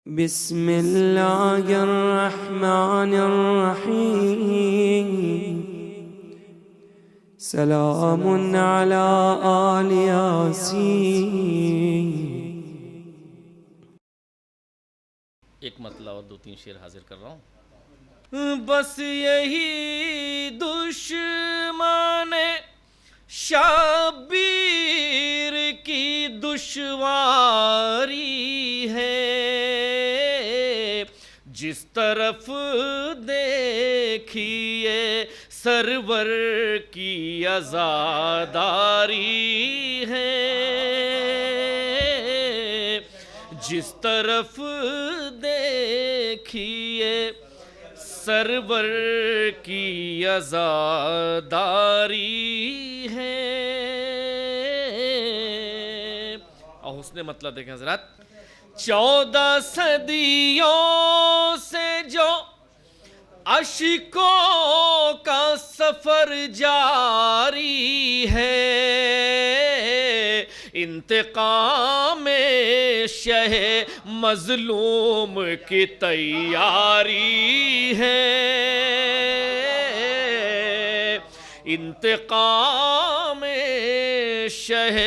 بسم اللہ الرحمن الرحیم سلام علی آل یاسین۔ ایک مطلب اور دو تین شعر حاضر کر رہا ہوں۔ بس یہی دشمن شبیر کی دشواری ہے، جس طرف دیکھیے سرور کی عزاداری ہے، جس طرف دیکھیے سرور کی عزاداری ہے۔ اور حسن مطلب دیکھیں حضرات، 14 صدیوں سے جو اشکوں کا سفر جاری ہے، انتقام شہ مظلوم کی تیاری ہے، انتقام شہ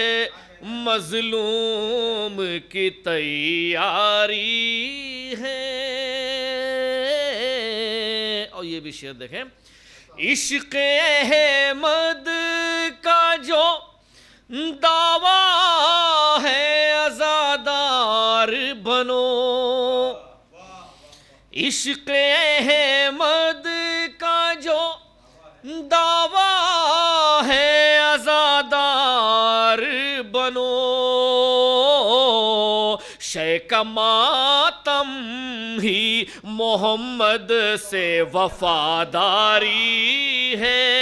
مظلوم کی تیاری ہے۔ اور یہ بھی شعر دیکھیں، عشق احمد کا جو دعویٰ ہے عزادار بنو، عشق احمد کا جو دعویٰ ہے عزادار بنو، شے کا ماتم ہی محمد سے وفاداری ہے،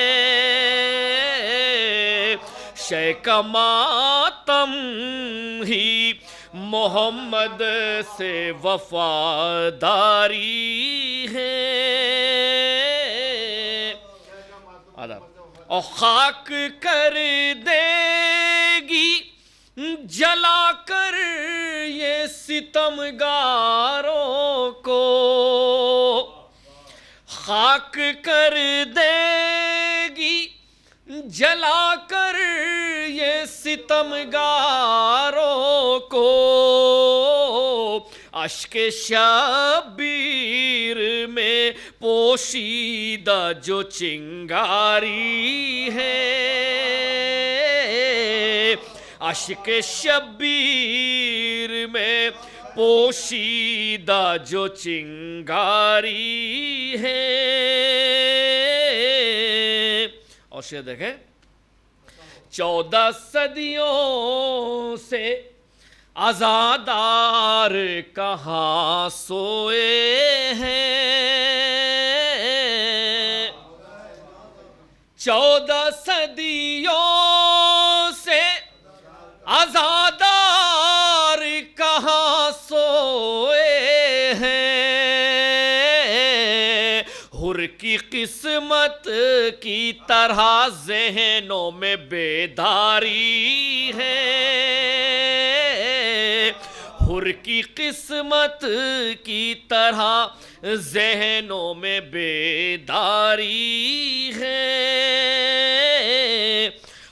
شے کا ماتم ہی محمد سے وفاداری ہے۔ اور خاک کر دے گی جلا کر یہ ستمگاروں کو، خاک کر دے گی جلا کر یہ ستمگاروں کو، اشک شبیر میں پوشیدہ جو چنگاری ہے، اشک شبیر میں پوشیدہ جو چنگاری ہے۔ اور شعر دیکھیں، 14 صدیوں سے عزادار کہاں سوئے ہیں، 14 صدیوں سے عزادار کہاں سوئے ہیں، حر کی قسمت کی طرح ذہنوں میں بیداری ہے، حر کی قسمت کی طرح ذہنوں میں بیداری ہے۔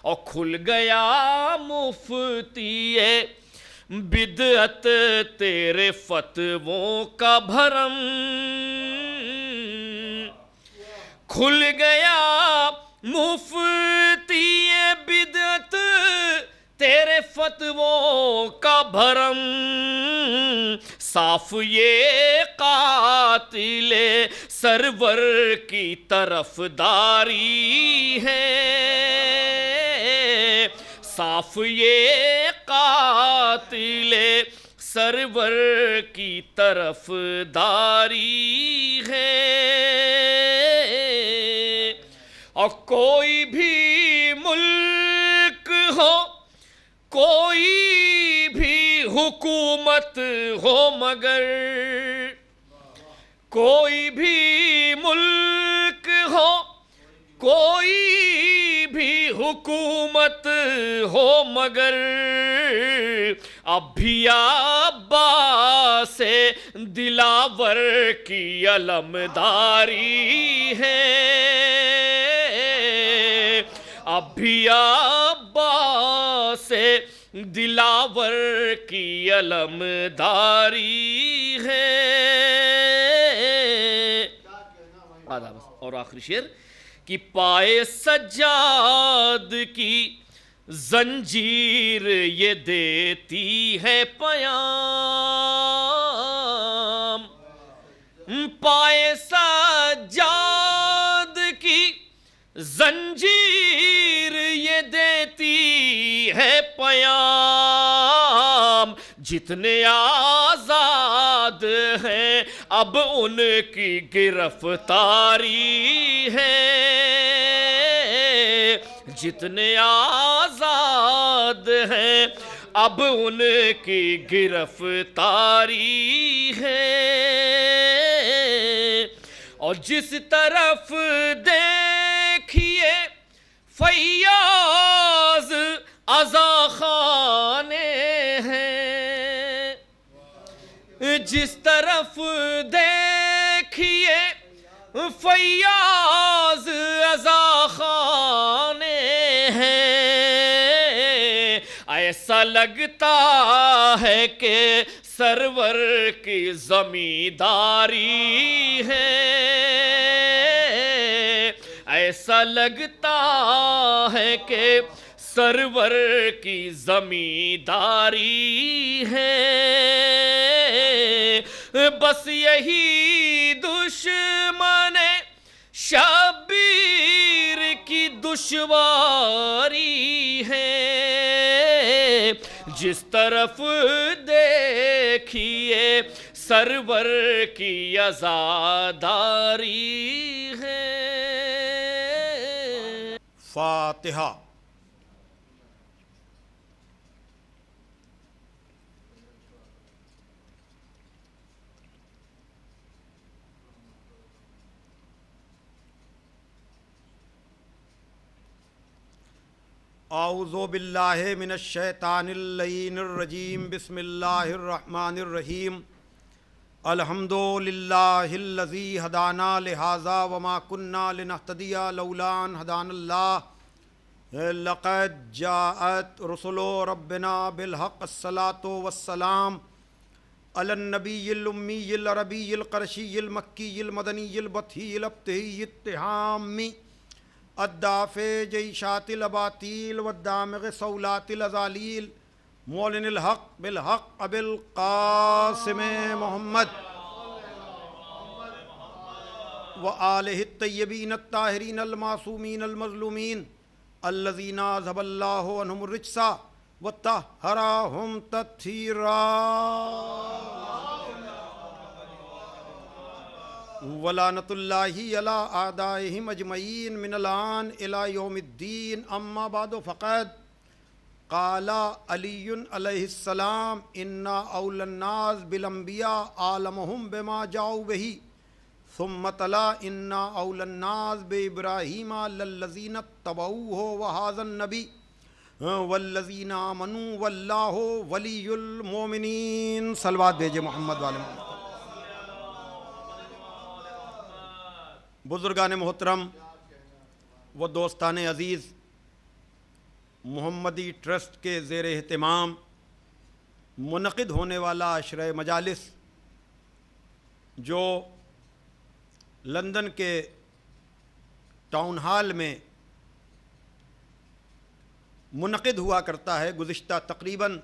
اور کھل گیا مفتی بدعت تیرے فتووں کا بھرم، کھل گیا مفتی بدعت تیرے فتووں کا بھرم، صاف یہ قاتل سرور کی طرف داری ہے، صاف یہ قاتل سرور کی طرف داری ہے۔ اور کوئی بھی ملک ہو، کوئی بھی حکومت ہو، مگر کوئی بھی ملک ہو، کوئی بھی حکومت ہو، مگر اب بھی عباس دلاور کی علمداری ہے، اب بھی عباس دلاور کی علمداری ہے۔ اور آخری شعر کہ پائے سجاد کی زنجیر یہ دیتی ہے پیام، پائے سجاد کی زنجیر یہ دیتی ہے پیام، جتنے آزاد ہیں اب ان کی گرفتاری ہے، جتنے آزاد ہیں اب ان کی گرفتاری ہے، اور جس طرف دیکھیے فیاض عزاخانے ہیں، جس طرف دیکھیے فیاض عزاخانے ہیں، ایسا لگتا ہے کہ سرور کی زمینداری ہے، ایسا لگتا ہے کہ سرور کی زمینداری ہے، بس یہی دشمن شبیر کی دشواری ہے، جس طرف دیکھیے سرور کی عزاداری ہے۔ فاتحہ۔ اعوذ باللہ من الشیطان اللعین الرجیم، بسم اللہ الرحمن الرحیم، الحمد للہ الذی ہدانا لہذا وما کنا لنہتدی لولا ان ہدانا اللہ، لقد جاءت رسل ربنا بالحق، الصلاۃ والسلام علی النبی الامی العربی القرشی المکی المدنی البطحی الابتہی التہامی الدافع جیشات الاباطیل والدامغ صولات الازالیل، معلن الحق بالحق ابی القاسم محمد وآلہ الطیبین الطاہرین المعصومین المظلومین الذین اذھب اللہ عنہم الرجس وطہرہم تطہیرا، ولعنۃ اللہ علی اعدائہم اجمعین من الآن الی یوم الدین، اما بعد فقد قال علی علیہ السلام ان اولی الناس بالانبیاء اعلمہم بما جاؤوا بہ، ثم تلا ان اولی الناس بابراہیم للذین اتبعوہ وہذا النبی والذین آمنوا واللہ ولی المؤمنین۔ صلوات بھیجے محمد والے محمد۔ بزرگان محترم و دوستان عزیز، محمدی ٹرسٹ کے زیر اہتمام منعقد ہونے والا عشرہ مجالس جو لندن کے ٹاؤن ہال میں منعقد ہوا کرتا ہے، گزشتہ تقریباً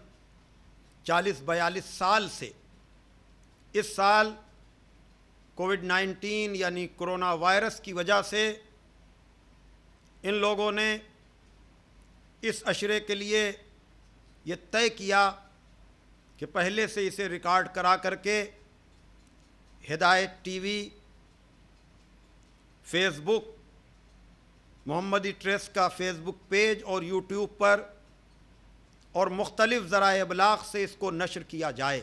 40-42 سال سے، اس سال کووڈ-19 یعنی کرونا وائرس کی وجہ سے ان لوگوں نے اس عشرے کے لیے یہ طے کیا کہ پہلے سے اسے ریکارڈ کرا کر کے ہدایت ٹی وی، فیس بک، محمدی ٹرسٹ کا فیس بک پیج اور یوٹیوب پر اور مختلف ذرائع ابلاغ سے اس کو نشر کیا جائے۔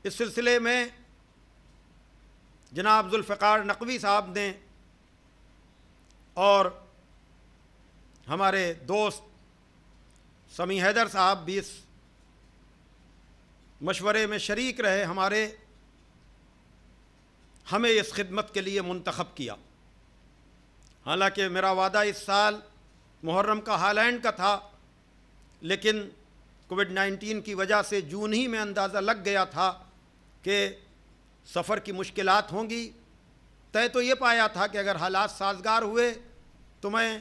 اس سلسلے میں جناب ذوالفقار نقوی صاحب نے اور ہمارے دوست سمیع حیدر صاحب بھی اس مشورے میں شریک رہے، ہمیں اس خدمت کے لیے منتخب کیا۔ حالانکہ میرا وعدہ اس سال محرم کا ہالینڈ کا تھا، لیکن کووڈ-19 کی وجہ سے جون ہی میں اندازہ لگ گیا تھا کہ سفر کی مشکلات ہوں گی۔ طے تو یہ پایا تھا کہ اگر حالات سازگار ہوئے تو میں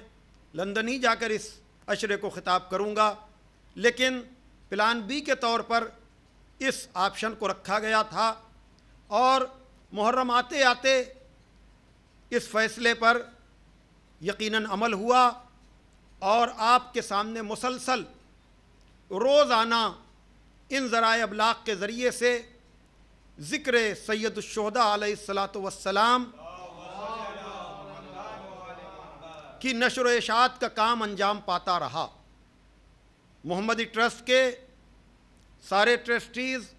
لندن ہی جا کر اس عشرے کو خطاب کروں گا، لیکن پلان بی کے طور پر اس آپشن کو رکھا گیا تھا، اور محرم آتے آتے اس فیصلے پر یقیناً عمل ہوا، اور آپ کے سامنے مسلسل روزانہ ان ذرائع ابلاغ کے ذریعے سے ذکر سید الشہداء علیہ الصلاۃ والسلام کی نشر و اشاعت کا کام انجام پاتا رہا۔ محمدی ٹرسٹ کے سارے ٹرسٹیز،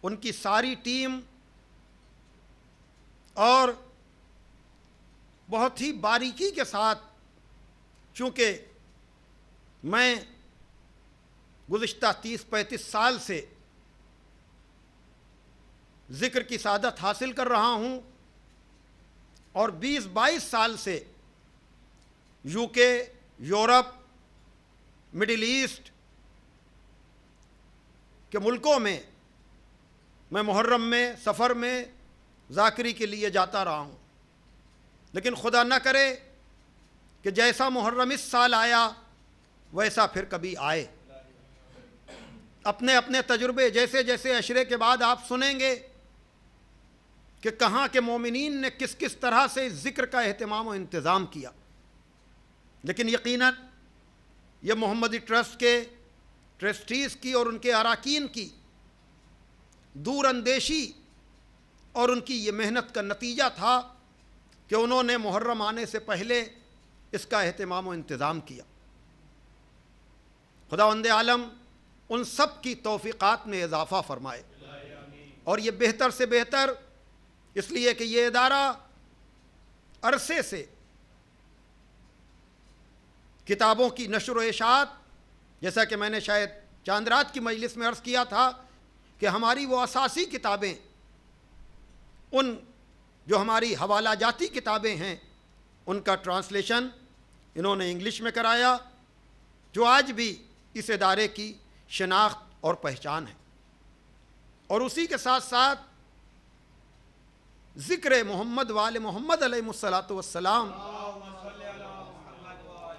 ان کی ساری ٹیم، اور بہت ہی باریکی کے ساتھ، چونکہ میں گزشتہ 30-35 سال سے ذکر کی سعادت حاصل کر رہا ہوں، اور 20-22 سال سے یو کے، یورپ، مڈل ایسٹ کے ملکوں میں محرم میں سفر میں ذاکری کے لیے جاتا رہا ہوں، لیکن خدا نہ کرے کہ جیسا محرم اس سال آیا ویسا پھر کبھی آئے۔ اپنے اپنے تجربے جیسے جیسے عشرے کے بعد آپ سنیں گے کہ کہاں کے مومنین نے کس کس طرح سے ذکر کا اہتمام و انتظام کیا، لیکن یقیناً یہ محمدی ٹرسٹ کے ٹرسٹیز کی اور ان کے اراکین کی دور اندیشی اور ان کی یہ محنت کا نتیجہ تھا کہ انہوں نے محرم آنے سے پہلے اس کا اہتمام و انتظام کیا۔ خداوند عالم ان سب کی توفیقات میں اضافہ فرمائے، اور یہ بہتر سے بہتر اس لیے کہ یہ ادارہ عرصے سے کتابوں کی نشر و اشاعت، جیسا کہ میں نے شاید چاند رات کی مجلس میں عرض کیا تھا کہ ہماری وہ اساسی کتابیں، ان جو ہماری حوالہ جاتی کتابیں ہیں، ان کا ٹرانسلیشن انہوں نے انگلش میں کرایا، جو آج بھی اس ادارے کی شناخت اور پہچان ہے۔ اور اسی کے ساتھ ساتھ ذکر محمد وآل محمد علیہ الصلاۃ والسلام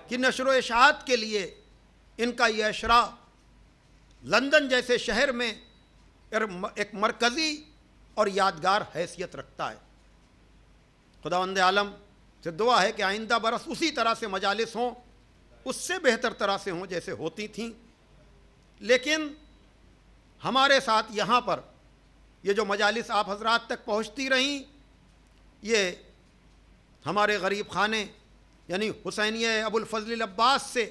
کی نشر و اشاعت کے لیے ان کا یہ عشرہ لندن جیسے شہر میں ایک مرکزی اور یادگار حیثیت رکھتا ہے۔ خداوند عالم سے دعا ہے کہ آئندہ برس اسی طرح سے مجالس ہوں، اس سے بہتر طرح سے ہوں جیسے ہوتی تھیں، لیکن ہمارے ساتھ یہاں پر یہ جو مجالس آپ حضرات تک پہنچتی رہیں، یہ ہمارے غریب خانے یعنی حسینیہ ابو الفضل العباس سے،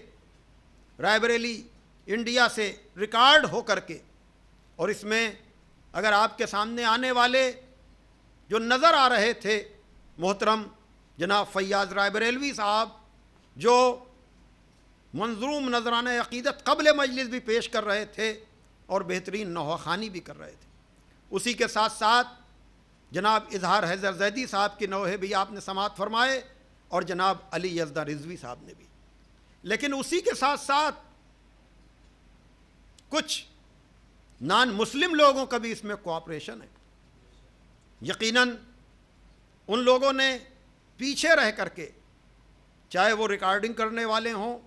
رائے بریلی انڈیا سے ریکارڈ ہو کر کے، اور اس میں اگر آپ کے سامنے آنے والے جو نظر آ رہے تھے محترم جناب فیاض رائے بریلوی صاحب، جو منظوم نذرانہ عقیدت قبل مجلس بھی پیش کر رہے تھے اور بہترین نوحہ خوانی بھی کر رہے تھے، اسی کے ساتھ ساتھ جناب اظہار حیدر زیدی صاحب کے نوحے بھی آپ نے سماعت فرمائے، اور جناب علی یزدہ رضوی صاحب نے بھی، لیکن اسی کے ساتھ ساتھ کچھ نان مسلم لوگوں کا بھی اس میں کوآپریشن ہے۔ یقیناً ان لوگوں نے پیچھے رہ کر کے، چاہے وہ ریکارڈنگ کرنے والے ہوں،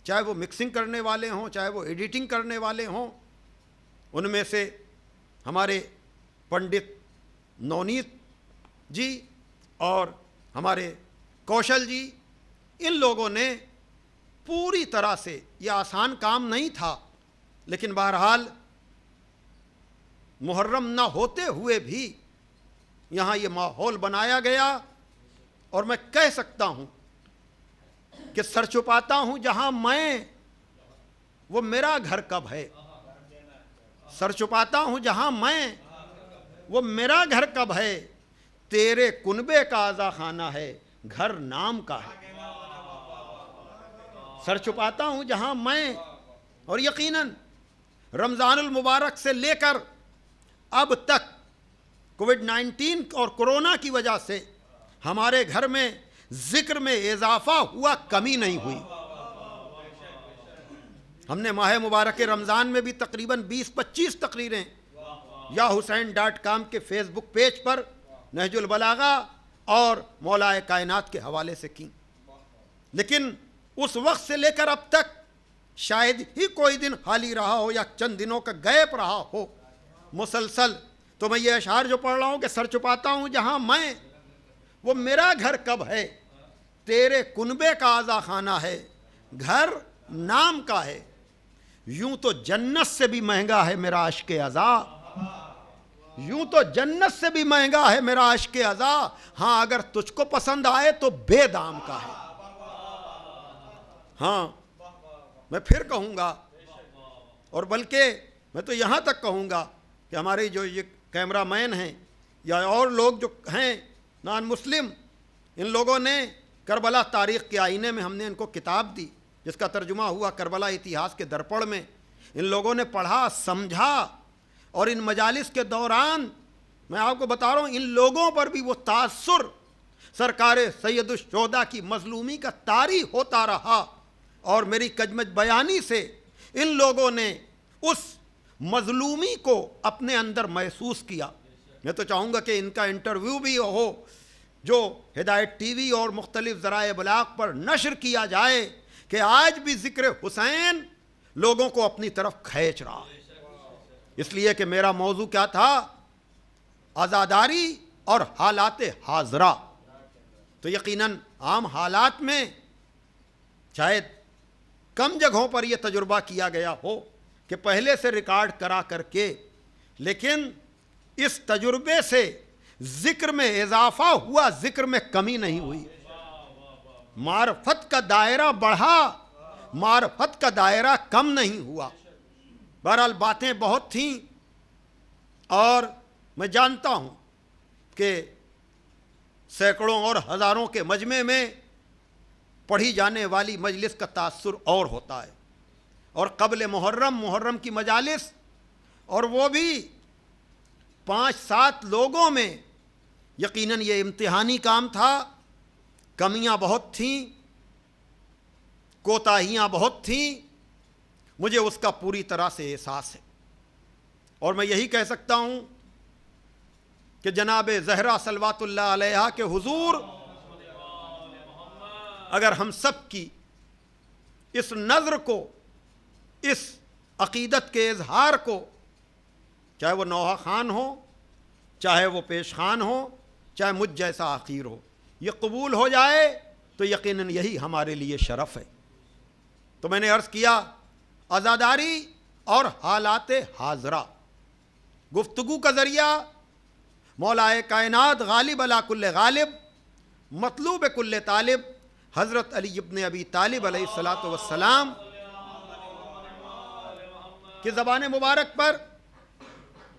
چاہے وہ مکسنگ کرنے والے ہوں، چاہے وہ ایڈیٹنگ کرنے والے ہوں، ان میں سے ہمارے پنڈت نونیت جی اور ہمارے کوشل جی، ان لوگوں نے پوری طرح سے، یہ آسان کام نہیں تھا، لیکن بہرحال محرم نہ ہوتے ہوئے بھی یہاں یہ ماحول بنایا گیا، اور میں کہہ سکتا ہوں کہ سر چھپاتا ہوں جہاں میں، وہ میرا گھر کب ہے، سر چھپاتا ہوں جہاں میں، وہ میرا گھر کب ہے، تیرے کنبے کا آزا خانہ ہے، گھر نام کا ہے۔ سر چھپاتا ہوں جہاں میں، اور یقیناً رمضان المبارک سے لے کر اب تک کووڈ-19 اور کورونا کی وجہ سے ہمارے گھر میں ذکر میں اضافہ ہوا، کمی نہیں ہوئی۔ ہم نے ماہ مبارک رمضان میں بھی تقریباً 20-25 تقریریں یا حسین.com کے فیس بک پیج پر نہج البلاغہ اور مولا کائنات کے حوالے سے کی، لیکن اس وقت سے لے کر اب تک شاید ہی کوئی دن خالی رہا ہو یا چند دنوں کا گیپ رہا ہو مسلسل۔ تو میں یہ اشعار جو پڑھ رہا ہوں کہ سر چھپاتا ہوں جہاں میں، وہ میرا گھر کب ہے، تیرے کنبے کا آزا خانہ ہے، گھر نام کا ہے، یوں تو جنت سے بھی مہنگا ہے میرا عشق عزا، یوں تو جنت سے بھی مہنگا ہے میرا عشق عزا، ہاں اگر تجھ کو پسند آئے تو بے دام کا ہے۔ ہاں میں پھر کہوں گا، اور بلکہ میں تو یہاں تک کہوں گا کہ ہمارے جو یہ کیمرہ مین ہیں یا اور لوگ جو ہیں نان مسلم، ان لوگوں نے کربلا تاریخ کے آئینے میں ہم نے ان کو کتاب دی جس کا ترجمہ ہوا کربلا اتہاس کے درپڑ میں، ان لوگوں نے پڑھا سمجھا، اور ان مجالس کے دوران میں آپ کو بتا رہا ہوں ان لوگوں پر بھی وہ تاثر سرکار سید الشہداء کی مظلومی کا طاری ہوتا رہا، اور میری کجمج بیانی سے ان لوگوں نے اس مظلومی کو اپنے اندر محسوس کیا۔ میں تو چاہوں گا کہ ان کا انٹرویو بھی ہو جو ہدایت ٹی وی اور مختلف ذرائع ابلاغ پر نشر کیا جائے کہ آج بھی ذکر حسین لوگوں کو اپنی طرف کھینچ رہا ہے۔ اس لیے کہ میرا موضوع کیا تھا؟ عزاداری اور حالات حاضرہ۔ تو یقیناً عام حالات میں شاید کم جگہوں پر یہ تجربہ کیا گیا ہو کہ پہلے سے ریکارڈ کرا کر کے، لیکن اس تجربے سے ذکر میں اضافہ ہوا، ذکر میں کمی نہیں ہوئی، معرفت کا دائرہ بڑھا، معرفت کا دائرہ کم نہیں ہوا۔ بہرحال باتیں بہت تھیں، اور میں جانتا ہوں کہ سینکڑوں اور ہزاروں کے مجمع میں پڑھی جانے والی مجلس کا تاثر اور ہوتا ہے، اور قبل محرم کی مجالس، اور وہ بھی 5-7 لوگوں میں، یقیناً یہ امتحانی کام تھا، کمیاں بہت تھیں، کوتاہیاں بہت تھیں، مجھے اس کا پوری طرح سے احساس ہے، اور میں یہی کہہ سکتا ہوں کہ جناب زہرا صلوات اللہ علیہا کے حضور اگر ہم سب کی اس نظر کو، اس عقیدت کے اظہار کو، چاہے وہ نوحہ خان ہو، چاہے وہ پیش خان ہو، چاہے مجھ جیسا آخیر ہو، یہ قبول ہو جائے تو یقیناً یہی ہمارے لیے شرف ہے۔ تو میں نے عرض کیا عزاداری اور حالات حاضرہ، گفتگو کا ذریعہ مولا کائنات غالب علی کل غالب، مطلوب کل طالب، حضرت علی ابن ابی طالب علیہ الصلاۃ والسلام کی زبان مبارک پر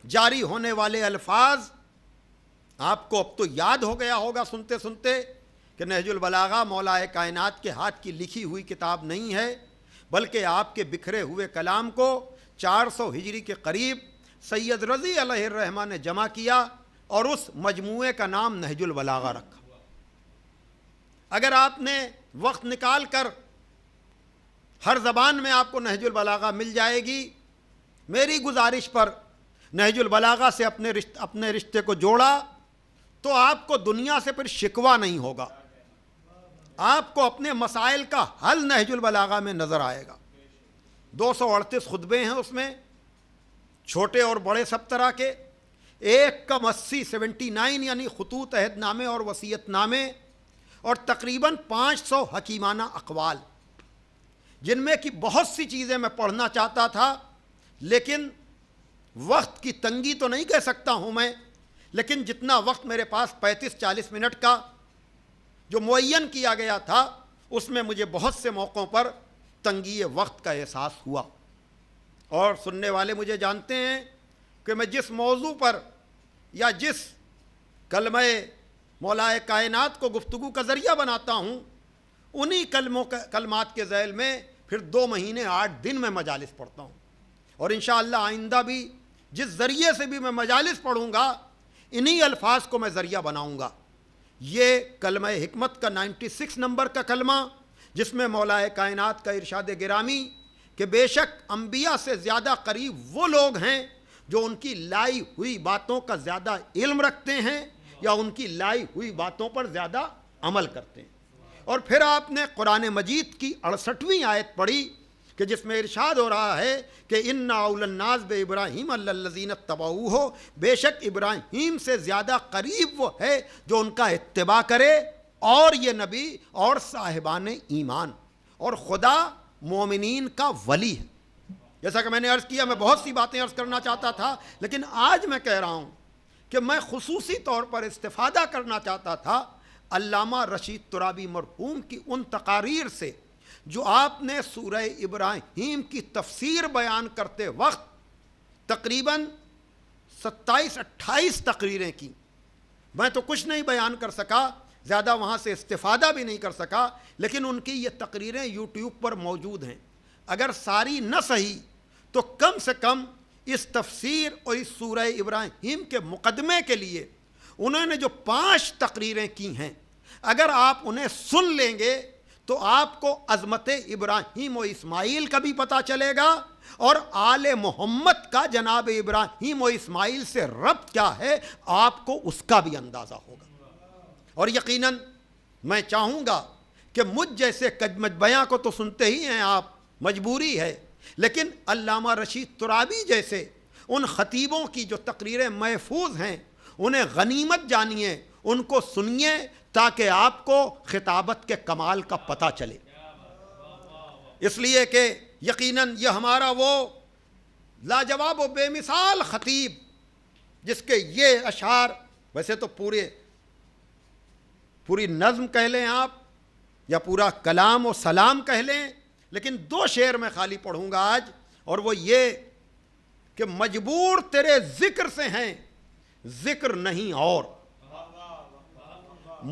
جاری ہونے والے الفاظ آپ کو اب تو یاد ہو گیا ہوگا سنتے سنتے کہ نہج البلاغہ مولا کائنات کے ہاتھ کی لکھی ہوئی کتاب نہیں ہے، بلکہ آپ کے بکھرے ہوئے کلام کو 400 ہجری کے قریب سید رضی علیہ الرحمہ نے جمع کیا اور اس مجموعے کا نام نہج البلاغہ رکھا۔ اگر آپ نے وقت نکال کر، ہر زبان میں آپ کو نہج البلاغہ مل جائے گی، میری گزارش پر نہج البلاغہ سے اپنے رشتے کو جوڑا تو آپ کو دنیا سے پھر شکوہ نہیں ہوگا، آپ کو اپنے مسائل کا حل نہج البلاغہ میں نظر آئے گا۔ 238 خطبے ہیں اس میں، چھوٹے اور بڑے سب طرح کے، 79 یعنی خطوط عہد نامے اور وصیت نامے، اور تقریباً 500 حکیمانہ اقوال، جن میں کی بہت سی چیزیں میں پڑھنا چاہتا تھا، لیکن وقت کی تنگی تو نہیں کہہ سکتا ہوں میں، لیکن جتنا وقت میرے پاس 35-40 منٹ کا جو معین کیا گیا تھا، اس میں مجھے بہت سے موقعوں پر تنگی وقت کا احساس ہوا۔ اور سننے والے مجھے جانتے ہیں کہ میں جس موضوع پر یا جس کلمہ مولا کائنات کو گفتگو کا ذریعہ بناتا ہوں، انہی کلمات کے ذیل میں پھر 2 مہینے 8 دن میں مجالس پڑھتا ہوں، اور انشاءاللہ آئندہ بھی جس ذریعے سے بھی میں مجالس پڑھوں گا انہی الفاظ کو میں ذریعہ بناؤں گا۔ یہ کلمہ حکمت کا 96 نمبر کا کلمہ، جس میں مولا کائنات کا ارشاد گرامی کہ بے شک انبیاء سے زیادہ قریب وہ لوگ ہیں جو ان کی لائی ہوئی باتوں کا زیادہ علم رکھتے ہیں یا ان کی لائی ہوئی باتوں پر زیادہ عمل کرتے ہیں۔ اور پھر آپ نے قرآن مجید کی 68ویں آیت پڑھی کہ جس میں ارشاد ہو رہا ہے کہ اِنَّ أَوْلَى النَّاسِ بِإِبْرَاهِيمَ الَّذِينَ اتَّبَعُوهُ، بے شک ابراہیم سے زیادہ قریب وہ ہے جو ان کا اتباع کرے، اور یہ نبی اور صاحبان ایمان، اور خدا مومنین کا ولی ہے۔ جیسا کہ میں نے عرض کیا، میں بہت سی باتیں عرض کرنا چاہتا تھا، لیکن آج میں کہہ رہا ہوں کہ میں خصوصی طور پر استفادہ کرنا چاہتا تھا علامہ رشید ترابی مرحوم کی ان تقاریر سے جو آپ نے سورہ ابراہیم کی تفسیر بیان کرتے وقت تقریباً 27-28 تقریریں کی۔ میں تو کچھ نہیں بیان کر سکا، زیادہ وہاں سے استفادہ بھی نہیں کر سکا، لیکن ان کی یہ تقریریں یوٹیوب پر موجود ہیں۔ اگر ساری نہ صحیح تو کم سے کم اس تفسیر اور اس سورہ ابراہیم کے مقدمے کے لیے انہوں نے جو 5 تقریریں کی ہیں، اگر آپ انہیں سن لیں گے تو آپ کو عظمت ابراہیم و اسماعیل کا بھی پتہ چلے گا، اور آل محمد کا جناب ابراہیم و اسماعیل سے ربط کیا ہے آپ کو اس کا بھی اندازہ ہوگا۔ اور یقیناً میں چاہوں گا کہ مجھ جیسے کجمج بیاں کو تو سنتے ہی ہیں آپ، مجبوری ہے، لیکن علامہ رشید ترابی جیسے ان خطیبوں کی جو تقریریں محفوظ ہیں انہیں غنیمت جانیے، ان کو سنیے، تاکہ آپ کو خطابت کے کمال کا پتہ چلے۔ اس لیے کہ یقیناً یہ ہمارا وہ لاجواب و بے مثال خطیب جس کے یہ اشعار، ویسے تو پوری نظم کہہ لیں آپ یا پورا کلام و سلام کہہ لیں، لیکن 2 شعر میں خالی پڑھوں گا آج، اور وہ یہ کہ مجبور تیرے ذکر سے ہیں ذکر نہیں اور،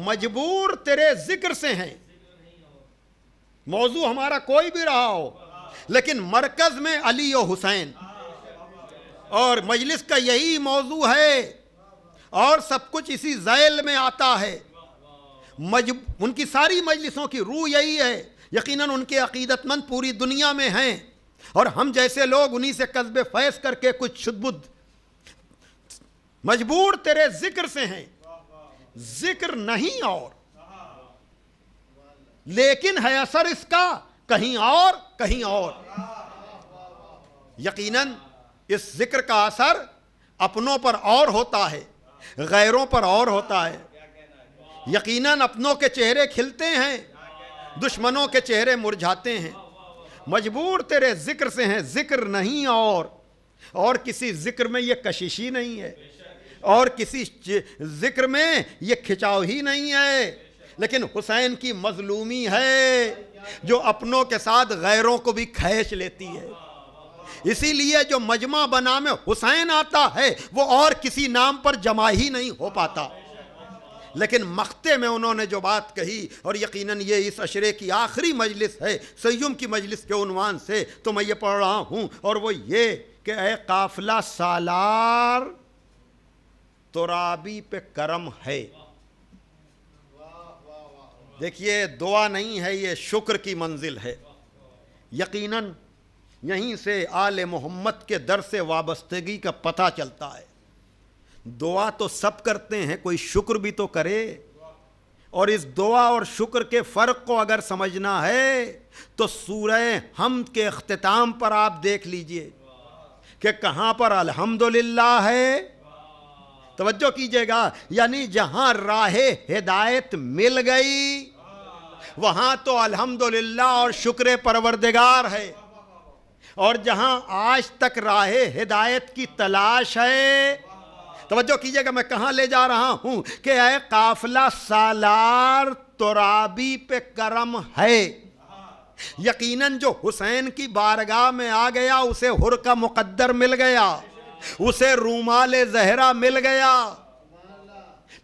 مجبور تیرے ذکر سے ہیں۔ موضوع ہمارا کوئی بھی رہا ہو، لیکن مرکز میں علی و حسین، اور مجلس کا یہی موضوع ہے، اور سب کچھ اسی ذیل میں آتا ہے۔ ان کی ساری مجلسوں کی روح یہی ہے۔ یقیناً ان کے عقیدت مند پوری دنیا میں ہیں، اور ہم جیسے لوگ انہی سے قصب فیض کر کے کچھ شد بدھ۔ مجبور تیرے ذکر سے ہیں ذکر نہیں اور، لیکن ہے اثر اس کا کہیں اور کہیں اور۔ یقیناً اس ذکر کا اثر اپنوں پر اور ہوتا ہے، غیروں پر اور ہوتا ہے۔ یقیناً اپنوں کے چہرے کھلتے ہیں، دشمنوں کے چہرے مرجھاتے ہیں۔ مجبور تیرے ذکر سے ہیں ذکر نہیں اور کسی ذکر میں یہ کششی نہیں ہے، اور کسی ذکر میں یہ کھچاؤ ہی نہیں ہے، لیکن حسین کی مظلومی ہے جو اپنوں کے ساتھ غیروں کو بھی کھینچ لیتی ہے۔ اسی لیے جو مجمع بنام حسین آتا ہے وہ اور کسی نام پر جمع ہی نہیں ہو پاتا۔ لیکن مختے میں انہوں نے جو بات کہی، اور یقیناً یہ اس عشرے کی آخری مجلس ہے سیم کی مجلس کے عنوان سے، تو میں یہ پڑھ رہا ہوں، اور وہ یہ کہ اے قافلہ سالار ترابی پہ کرم ہے۔ دیکھیے دعا نہیں ہے، یہ شکر کی منزل ہے۔ یقیناً یہیں سے آل محمد کے در سے وابستگی کا پتہ چلتا ہے۔ دعا تو سب کرتے ہیں، کوئی شکر بھی تو کرے، اور اس دعا اور شکر کے فرق کو اگر سمجھنا ہے تو سورہ حمد کے اختتام پر آپ دیکھ لیجئے کہ کہاں پر الحمدللہ ہے۔ توجہ کیجئے گا، یعنی جہاں راہ ہدایت مل گئی وہاں تو الحمدللہ اور شکر پروردگار ہے، اور جہاں آج تک راہ ہدایت کی تلاش ہے، توجہ کیجئے گا میں کہاں لے جا رہا ہوں، کہ اے قافلہ سالار ترابی پہ کرم ہے۔ یقیناً جو حسین کی بارگاہ میں آ گیا اسے حر کا مقدر مل گیا، اسے رومال زہرا مل گیا۔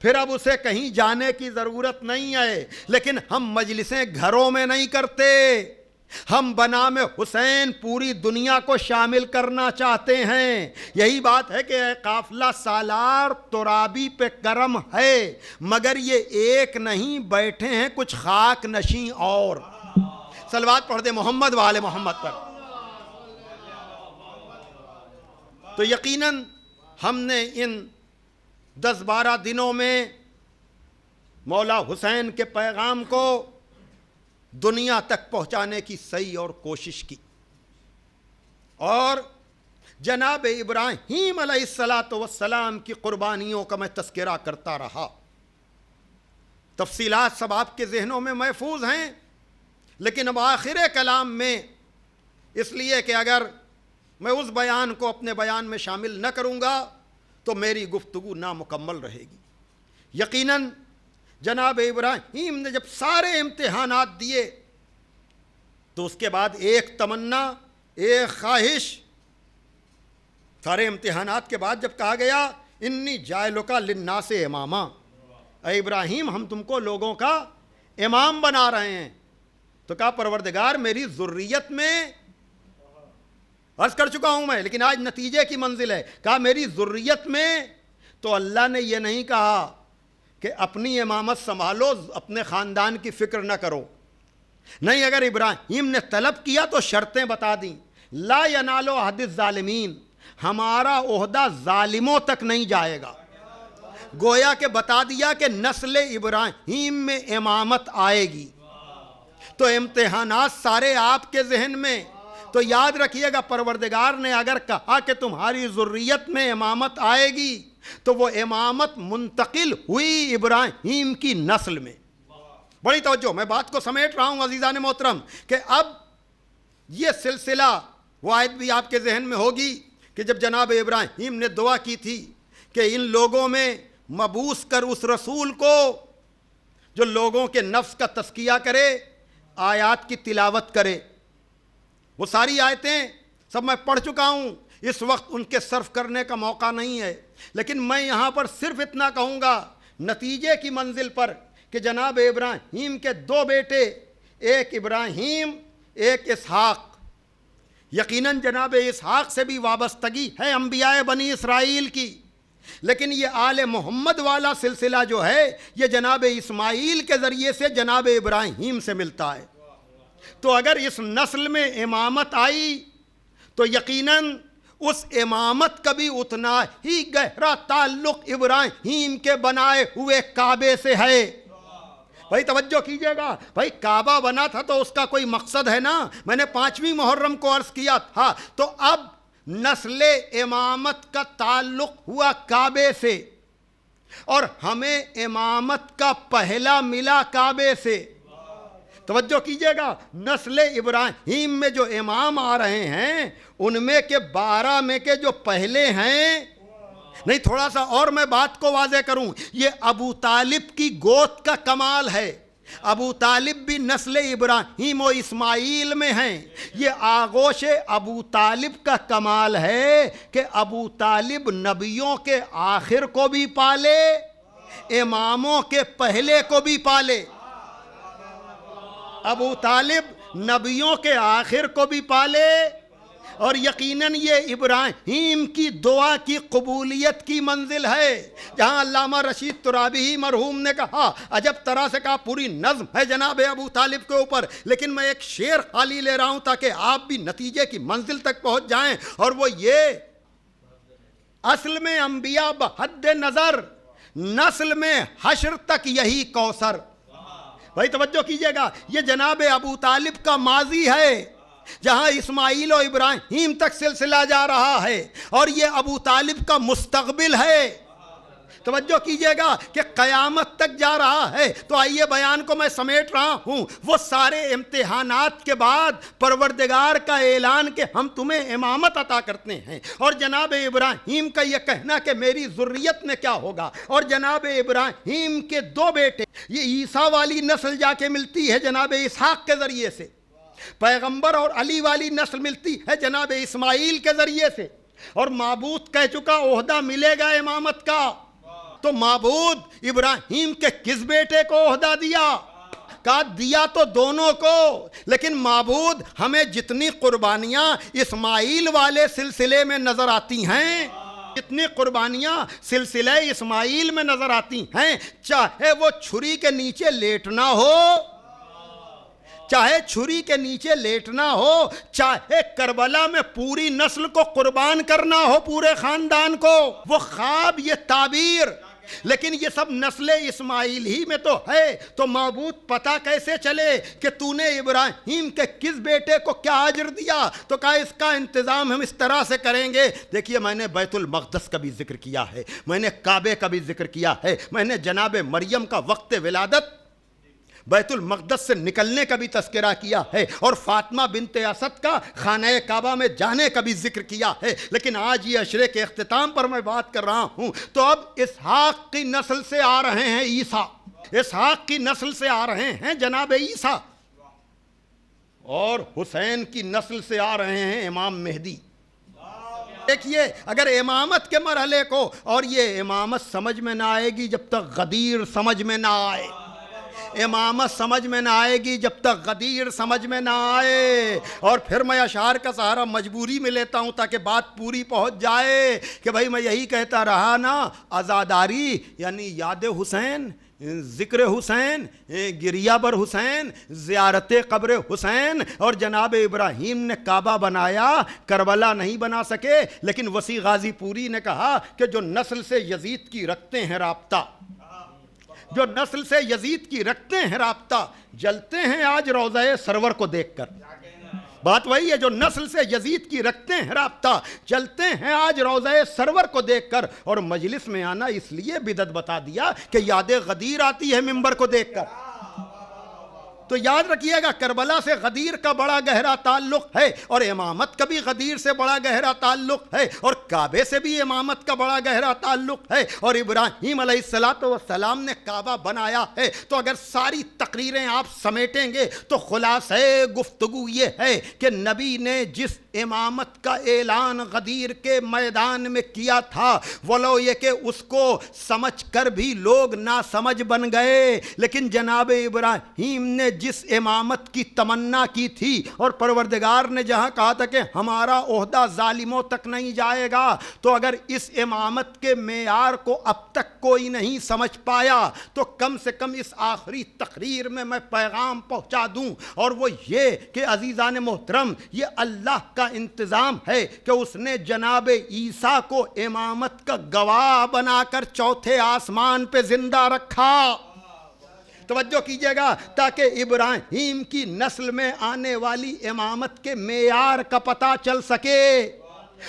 پھر اب اسے کہیں جانے کی ضرورت نہیں ہے. لیکن ہم مجلسیں گھروں میں نہیں کرتے، ہم بنام حسین پوری دنیا کو شامل کرنا چاہتے ہیں. یہی بات ہے کہ اے قافلہ سالار ترابی پہ کرم ہے، مگر یہ ایک نہیں، بیٹھے ہیں کچھ خاک نشیں اور. صلوات پڑھ دے محمد و آل محمد پر. تو یقیناً ہم نے ان 10-12 دنوں میں مولا حسین کے پیغام کو دنیا تک پہنچانے کی صحیح اور کوشش کی، اور جناب ابراہیم علیہ السلام کی قربانیوں کا میں تذکرہ کرتا رہا. تفصیلات سب آپ کے ذہنوں میں محفوظ ہیں، لیکن اب آخر کلام میں، اس لیے کہ اگر میں اس بیان کو اپنے بیان میں شامل نہ کروں گا تو میری گفتگو نامکمل رہے گی. یقیناً جناب ابراہیم نے جب سارے امتحانات دیے تو اس کے بعد ایک تمنا، ایک خواہش، سارے امتحانات کے بعد جب کہا گیا انی جاعلک للناس اماما، اے ابراہیم ہم تم کو لوگوں کا امام بنا رہے ہیں، تو کہا پروردگار میری ذریت میں، عرض کر چکا ہوں میں لیکن آج نتیجے کی منزل ہے، کہا میری ذریت میں. تو اللہ نے یہ نہیں کہا کہ اپنی امامت سنبھالو، اپنے خاندان کی فکر نہ کرو. نہیں، اگر ابراہیم نے طلب کیا تو شرطیں بتا دیں. لا ینال عہد الظالمین، ہمارا عہدہ ظالموں تک نہیں جائے گا. گویا کہ بتا دیا کہ نسل ابراہیم میں امامت آئے گی. تو امتحانات سارے آپ کے ذہن میں. تو یاد رکھیے گا پروردگار نے اگر کہا کہ تمہاری ذریت میں امامت آئے گی تو وہ امامت منتقل ہوئی ابراہیم کی نسل میں. بڑی توجہ، میں بات کو سمیٹ رہا ہوں عزیزان محترم، کہ اب یہ سلسلہ وہ آیت بھی آپ کے ذہن میں ہوگی کہ جب جناب ابراہیم نے دعا کی تھی کہ ان لوگوں میں مبعوث کر اس رسول کو جو لوگوں کے نفس کا تزکیہ کرے، آیات کی تلاوت کرے. وہ ساری آیتیں سب میں پڑھ چکا ہوں، اس وقت ان کے صرف کرنے کا موقع نہیں ہے، لیکن میں یہاں پر صرف اتنا کہوں گا نتیجے کی منزل پر کہ جناب ابراہیم کے 2 بیٹے، ایک ابراہیم ایک اسحاق. یقیناً جناب اسحاق سے بھی وابستگی ہے انبیاء بنی اسرائیل کی، لیکن یہ آل محمد والا سلسلہ جو ہے یہ جناب اسماعیل کے ذریعے سے جناب ابراہیم سے ملتا ہے. تو اگر اس نسل میں امامت آئی تو یقیناً اس امامت کا بھی اتنا ہی گہرا تعلق ابراہیم کے بنائے ہوئے کعبے سے ہے. بھائی توجہ کیجئے گا، بھائی کعبہ بنا تھا تو اس کا کوئی مقصد ہے نا. میں نے 5ویں محرم کو عرض کیا تھا. تو اب نسل امامت کا تعلق ہوا کعبے سے، اور ہمیں امامت کا پہلا ملا کعبے سے. توجہ کیجئے گا، نسل ابراہیم میں جو امام آ رہے ہیں ان میں کے 12 میں کے جو پہلے ہیں، نہیں تھوڑا سا اور میں بات کو واضح کروں، یہ ابو طالب کی گود کا کمال ہے. ابو طالب بھی نسل ابراہیم و اسماعیل میں ہیں. یہ آغوش ابو طالب کا کمال ہے کہ ابو طالب نبیوں کے آخر کو بھی پالے، اماموں کے پہلے کو بھی پالے. ابو طالب نبیوں کے آخر کو بھی پالے، اور یقیناً یہ ابراہیم کی دعا کی قبولیت کی منزل ہے. جہاں علامہ رشید ترابی مرحوم نے کہا، عجب طرح سے کہا پوری نظم ہے جناب ابو طالب کے اوپر، لیکن میں ایک شعر خالی لے رہا ہوں تاکہ آپ بھی نتیجے کی منزل تک پہنچ جائیں. اور وہ یہ، اصل میں انبیاء بحد نظر، نسل میں حشر تک یہی کوثر. بھائی توجہ کیجئے گا، یہ جناب ابو طالب کا ماضی ہے جہاں اسماعیل و ابراہیم تک سلسلہ جا رہا ہے، اور یہ ابو طالب کا مستقبل ہے. توجہ کیجئے گا کہ قیامت تک جا رہا ہے. تو آئیے بیان کو میں سمیٹ رہا ہوں. وہ سارے امتحانات کے بعد پروردگار کا اعلان کہ ہم تمہیں امامت عطا کرتے ہیں، اور جناب ابراہیم کا یہ کہنا کہ میری ذریت میں کیا ہوگا، اور جناب ابراہیم کے 2 بیٹے، یہ عیسیٰ والی نسل جا کے ملتی ہے جناب اسحاق کے ذریعے سے، پیغمبر اور علی والی نسل ملتی ہے جناب اسماعیل کے ذریعے سے، اور معبود کہہ چکا عہدہ ملے گا امامت کا. تو معبود ابراہیم کے کس بیٹے کو عہدہ دیا؟ کہا دیا تو دونوں کو، لیکن معبود ہمیں جتنی قربانیاں اسماعیل والے سلسلے میں نظر آتی ہیں، جتنی قربانیاں سلسلہ اسماعیل میں نظر آتی ہیں، چاہے وہ چھری کے نیچے لیٹنا ہو، چاہے چھری کے نیچے لیٹنا ہو، چاہے کربلا میں پوری نسل کو قربان کرنا ہو، پورے خاندان کو، وہ خواب، یہ تعبیر، لیکن یہ سب نسل اسماعیل ہی میں تو ہے۔ تو معبود پتہ کیسے چلے کہ تو نے ابراہیم کے کس بیٹے کو کیا اجر دیا؟ تو کہا اس کا انتظام ہم اس طرح سے کریں گے۔ دیکھیے میں نے بیت المقدس کا بھی ذکر کیا ہے، میں نے کعبے کا بھی ذکر کیا ہے، میں نے جناب مریم کا وقت ولادت بیت المقدس سے نکلنے کا بھی تذکرہ کیا ہے، اور فاطمہ بنت اسد کا خانہ کعبہ میں جانے کا بھی ذکر کیا ہے، لیکن آج یہ عشرے کے اختتام پر میں بات کر رہا ہوں۔ تو اب اسحاق کی نسل سے آ رہے ہیں عیسیٰ، اسحاق کی نسل سے آ رہے ہیں جناب عیسیٰ، اور حسین کی نسل سے آ رہے ہیں امام مہدی۔ دیکھیے اگر امامت کے مرحلے کو، اور یہ امامت سمجھ میں نہ آئے گی جب تک غدیر سمجھ میں نہ آئے، امامت سمجھ میں نہ آئے گی جب تک غدیر سمجھ میں نہ آئے۔ اور پھر میں اشعار کا سہارا مجبوری میں لیتا ہوں تاکہ بات پوری پہنچ جائے کہ بھائی میں یہی کہتا رہا نا، عزاداری یعنی یاد حسین، ذکر حسین، گریہ بر حسین، زیارت قبر حسین، اور جناب ابراہیم نے کعبہ بنایا، کربلا نہیں بنا سکے، لیکن وسیع غازی پوری نے کہا کہ جو نسل سے یزید کی رکھتے ہیں رابطہ، جو نسل سے یزید کی رکھتے ہیں رابطہ، جلتے ہیں آج روضہ سرور کو دیکھ کر۔ بات وہی ہے، جو نسل سے یزید کی رکھتے ہیں رابطہ، جلتے ہیں آج روضہ سرور کو دیکھ کر۔ اور مجلس میں آنا اس لیے بدعت بتا دیا کہ یاد غدیر آتی ہے ممبر کو دیکھ کر۔ تو یاد رکھیے گا کربلا سے غدیر کا بڑا گہرا تعلق ہے، اور امامت کا بھی غدیر سے بڑا گہرا تعلق ہے، اور کعبے سے بھی امامت کا بڑا گہرا تعلق ہے، اور ابراہیم علیہ السلام نے کعبہ بنایا ہے۔ تو اگر ساری تقریریں آپ سمیٹیں گے تو خلاصہ گفتگو یہ ہے کہ نبی نے جس امامت کا اعلان غدیر کے میدان میں کیا تھا، ولو یہ کہ اس کو سمجھ کر بھی لوگ ناسمجھ بن گئے، لیکن جناب ابراہیم نے جس امامت کی تمنا کی تھی، اور پروردگار نے جہاں کہا تھا کہ ہمارا عہدہ ظالموں تک نہیں جائے گا، تو اگر اس امامت کے معیار کو اب تک کوئی نہیں سمجھ پایا تو کم سے کم اس آخری تقریر میں میں پیغام پہنچا دوں، اور وہ یہ کہ عزیزان محترم، یہ اللہ کا انتظام ہے کہ اس نے جناب عیسیٰ کو امامت کا گواہ بنا کر چوتھے آسمان پہ زندہ رکھا۔ توجہ کیجئے گا تاکہ ابراہیم کی نسل میں آنے والی امامت کے معیار کا پتہ چل سکے۔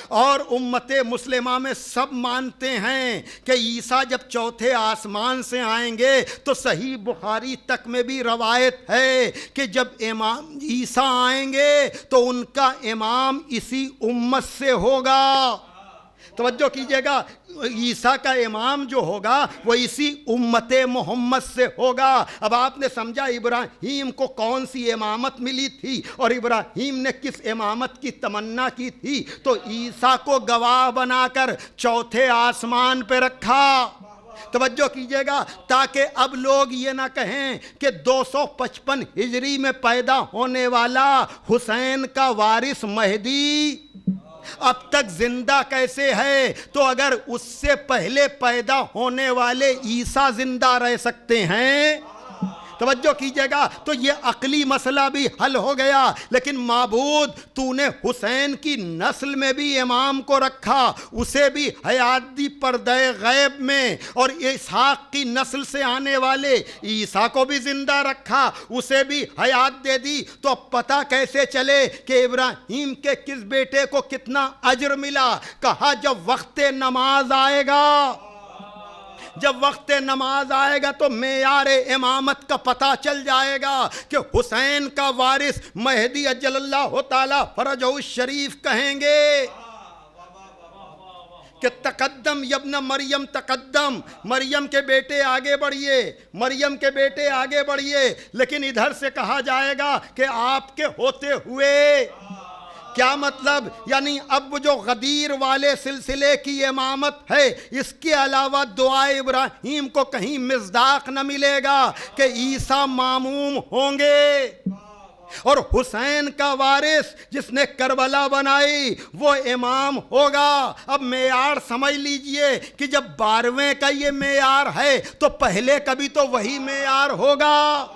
اور امت مسلمہ میں سب مانتے ہیں کہ عیسیٰ جب چوتھے آسمان سے آئیں گے تو صحیح بخاری تک میں بھی روایت ہے کہ جب امام عیسیٰ آئیں گے تو ان کا امام اسی امت سے ہوگا۔ توجہ کیجئے گا، عیسیٰ کا امام جو ہوگا وہ اسی امت محمد سے ہوگا۔ اب آپ نے سمجھا ابراہیم کو کون سی امامت ملی تھی اور ابراہیم نے کس امامت کی تمنا کی تھی، تو عیسیٰ کو گواہ بنا کر چوتھے آسمان پہ رکھا۔ توجہ کیجئے گا تاکہ اب لوگ یہ نہ کہیں کہ 255 ہجری میں پیدا ہونے والا حسین کا وارث مہدی اب تک زندہ کیسے ہے، تو اگر اس سے پہلے پیدا ہونے والے عیسیٰ زندہ رہ سکتے ہیں۔ توجہ کیجئے گا، تو یہ عقلی مسئلہ بھی حل ہو گیا۔ لیکن معبود تو نے حسین کی نسل میں بھی امام کو رکھا، اسے بھی حیات دی پردہ غیب میں، اور اسحاق کی نسل سے آنے والے عیسیٰ کو بھی زندہ رکھا، اسے بھی حیات دے دی۔ تو اب پتہ کیسے چلے کہ ابراہیم کے کس بیٹے کو کتنا اجر ملا؟ کہا جب وقت نماز آئے گا، جب وقت نماز آئے گا تو معیار امامت کا پتہ چل جائے گا کہ حسین کا وارث مہدی اجل اللہ تعالی فرجہ الشریف کہیں گے کہ تقدم یبن مریم تقدم، مریم کے بیٹے آگے بڑھیے، مریم کے بیٹے آگے بڑھیے۔ لیکن ادھر سے کہا جائے گا کہ آپ کے ہوتے ہوئے کیا مطلب؟ یعنی اب جو غدیر والے سلسلے کی امامت ہے، اس کے علاوہ دعائے ابراہیم کو کہیں مصداق نہ ملے گا کہ عیسیٰ ماموم ہوں گے، اور حسین کا وارث جس نے کربلا بنائی وہ امام ہوگا۔ اب معیار سمجھ لیجئے کہ جب 12ویں کا یہ معیار ہے تو پہلے کبھی تو وہی معیار ہوگا،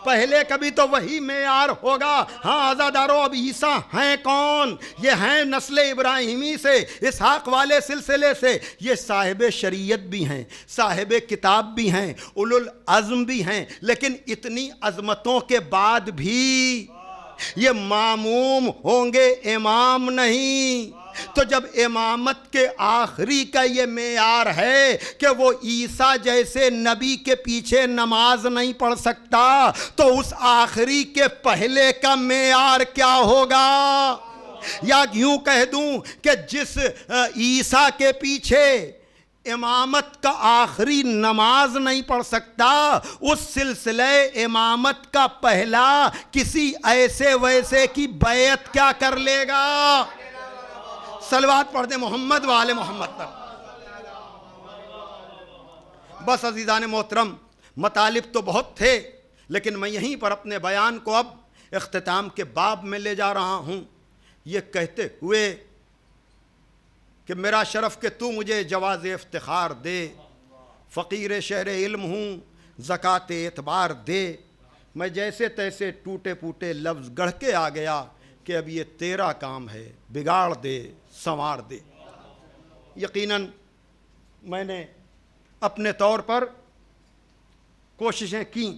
پہلے کبھی تو وہی معیار ہوگا۔ ہاں عزادارو، اب عیسیٰ ہیں کون؟ یہ ہیں نسل ابراہیمی سے، اسحاق والے سلسلے سے۔ یہ صاحب شریعت بھی ہیں، صاحب کتاب بھی ہیں، اولو العزم بھی ہیں، لیکن اتنی عظمتوں کے بعد بھی یہ ماموم ہوں گے، امام نہیں۔ تو جب امامت کے آخری کا یہ معیار ہے کہ وہ عیسیٰ جیسے نبی کے پیچھے نماز نہیں پڑھ سکتا، تو اس آخری کے پہلے کا معیار کیا ہوگا؟ یا یوں کہہ دوں کہ جس عیسیٰ کے پیچھے امامت کا آخری نماز نہیں پڑھ سکتا، اس سلسلہ امامت کا پہلا کسی ایسے ویسے کی بیعت کیا کر لے گا؟ صلوات پڑھ دیں محمد و آل محمد پر۔ بس عزیزان محترم، مطالب تو بہت تھے، لیکن میں یہیں پر اپنے بیان کو اب اختتام کے باب میں لے جا رہا ہوں، یہ کہتے ہوئے کہ میرا شرف کہ تو مجھے جواز افتخار دے، فقیر شہر علم ہوں زکوٰۃ اعتبار دے۔ میں جیسے تیسے ٹوٹے پوٹے لفظ گڑھ کے آ گیا کہ اب یہ تیرا کام ہے، بگاڑ دے، سنوار دے۔ یقیناً میں نے اپنے طور پر کوششیں کیں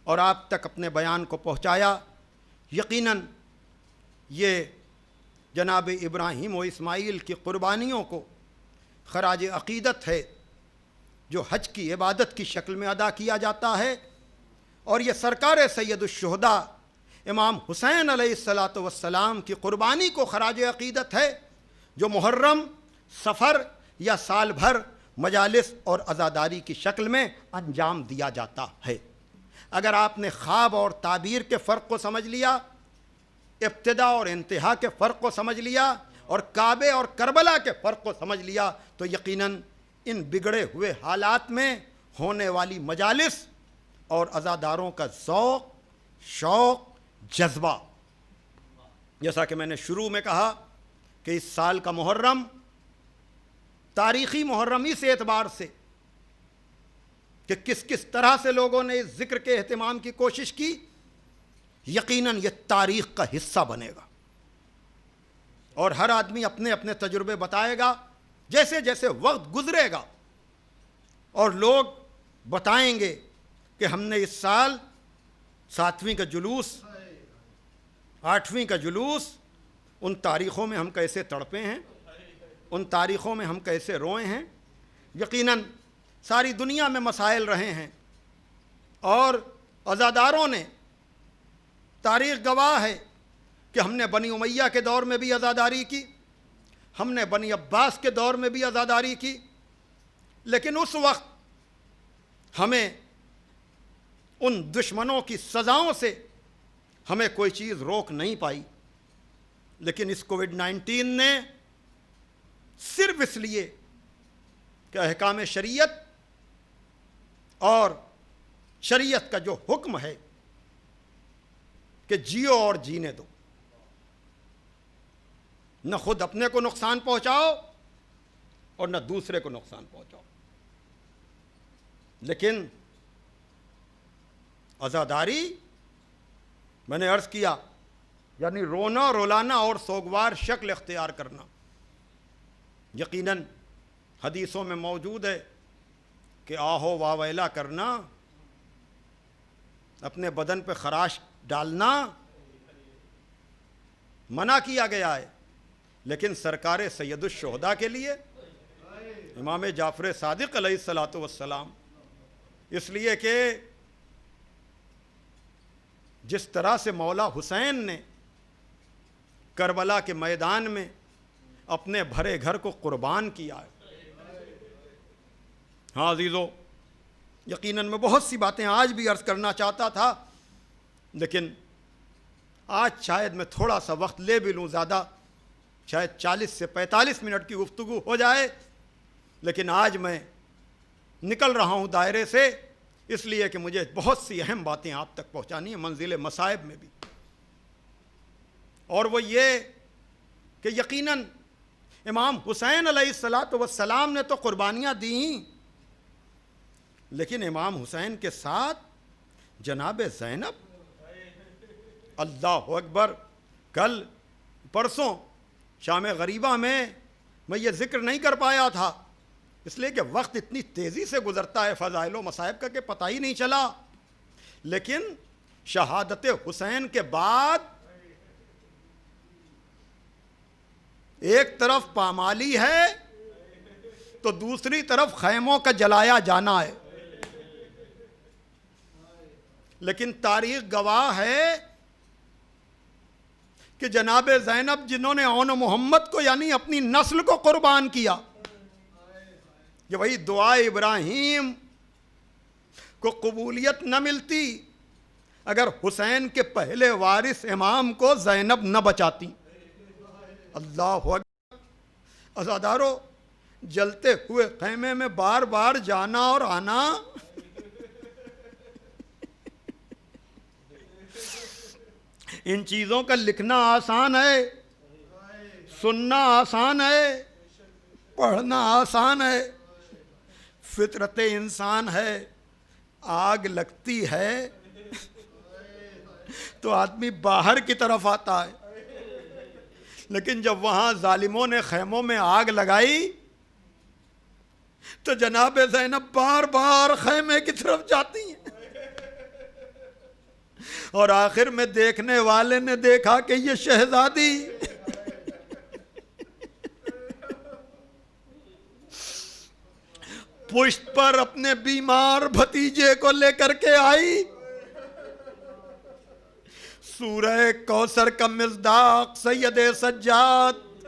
اور آپ تک اپنے بیان کو پہنچایا۔ یقیناً یہ جناب ابراہیم و اسماعیل کی قربانیوں کو خراج عقیدت ہے جو حج کی عبادت کی شکل میں ادا کیا جاتا ہے، اور یہ سرکار سید الشہداء امام حسین علیہ السلام کی قربانی کو خراج عقیدت ہے جو محرم، سفر یا سال بھر مجالس اور عزاداری کی شکل میں انجام دیا جاتا ہے۔ اگر آپ نے خواب اور تعبیر کے فرق کو سمجھ لیا، ابتدا اور انتہا کے فرق کو سمجھ لیا، اور کعبے اور کربلا کے فرق کو سمجھ لیا، تو یقیناً ان بگڑے ہوئے حالات میں ہونے والی مجالس اور عزاداروں کا ذوق، شوق، جذبہ، جیسا کہ میں نے شروع میں کہا کہ اس سال کا محرم تاریخی محرم اس اعتبار سے کہ کس کس طرح سے لوگوں نے اس ذکر کے اہتمام کی کوشش کی، یقیناً یہ تاریخ کا حصہ بنے گا، اور ہر آدمی اپنے اپنے تجربے بتائے گا جیسے جیسے وقت گزرے گا، اور لوگ بتائیں گے کہ ہم نے اس سال 7ویں کا جلوس، 8ویں کا جلوس، ان تاریخوں میں ہم کیسے تڑپے ہیں، ان تاریخوں میں ہم کیسے روئے ہیں۔ یقیناً ساری دنیا میں مسائل رہے ہیں، اور عزاداروں نے، تاریخ گواہ ہے کہ ہم نے بنی امیہ کے دور میں بھی عزاداری کی، ہم نے بنی عباس کے دور میں بھی عزاداری کی، لیکن اس وقت ہمیں ان دشمنوں کی سزاؤں سے ہمیں کوئی چیز روک نہیں پائی۔ لیکن اس کووڈ-19 نے صرف اس لیے کہ احکام شریعت اور شریعت کا جو حکم ہے کہ جیو اور جینے دو، نہ خود اپنے کو نقصان پہنچاؤ اور نہ دوسرے کو نقصان پہنچاؤ، لیکن عزاداری میں نے عرض کیا یعنی رونا، رولانا اور سوگوار شکل اختیار کرنا۔ یقیناً حدیثوں میں موجود ہے کہ آہو واویلا کرنا، اپنے بدن پہ خراش ڈالنا منع کیا گیا ہے، لیکن سرکار سید الشہداء کے لیے، امام جعفر صادق علیہ السلام، اس لیے کہ جس طرح سے مولا حسین نے کربلا کے میدان میں اپنے بھرے گھر کو قربان کیا ہے۔ ہاں عزیزو، یقیناً میں بہت سی باتیں آج بھی عرض کرنا چاہتا تھا، لیکن آج شاید میں تھوڑا سا وقت لے بھی لوں زیادہ، شاید 40 سے 45 منٹ کی گفتگو ہو جائے، لیکن آج میں نکل رہا ہوں دائرے سے اس لیے کہ مجھے بہت سی اہم باتیں آپ تک پہنچانی ہیں منزل مصائب میں بھی، اور وہ یہ کہ یقیناً امام حسین علیہ السلام نے تو قربانیاں دیں، لیکن امام حسین کے ساتھ جناب زینب، اللہ اکبر، کل پرسوں شام غریبہ میں یہ ذکر نہیں کر پایا تھا اس لیے کہ وقت اتنی تیزی سے گزرتا ہے فضائل و مصائب کا کہ پتہ ہی نہیں چلا، لیکن شہادت حسین کے بعد ایک طرف پامالی ہے تو دوسری طرف خیموں کا جلایا جانا ہے، لیکن تاریخ گواہ ہے کہ جناب زینب جنہوں نے اون محمد کو یعنی اپنی نسل کو قربان کیا، یہ وہی دعا ابراہیم کو قبولیت نہ ملتی اگر حسین کے پہلے وارث امام کو زینب نہ بچاتی۔ اللہ اکبر، عزادارو، جلتے ہوئے خیمے میں بار بار جانا اور آنا ان چیزوں کا لکھنا آسان ہے، سننا آسان ہے، پڑھنا آسان ہے، فطرت انسان ہے، آگ لگتی ہے تو آدمی باہر کی طرف آتا ہے، لیکن جب وہاں ظالموں نے خیموں میں آگ لگائی تو جناب زینب بار بار خیمے کی طرف جاتی ہیں، اور آخر میں دیکھنے والے نے دیکھا کہ یہ شہزادی پشت پر اپنے بیمار بھتیجے کو لے کر کے آئی، سورہ کوثر کا مصداق سید سجاد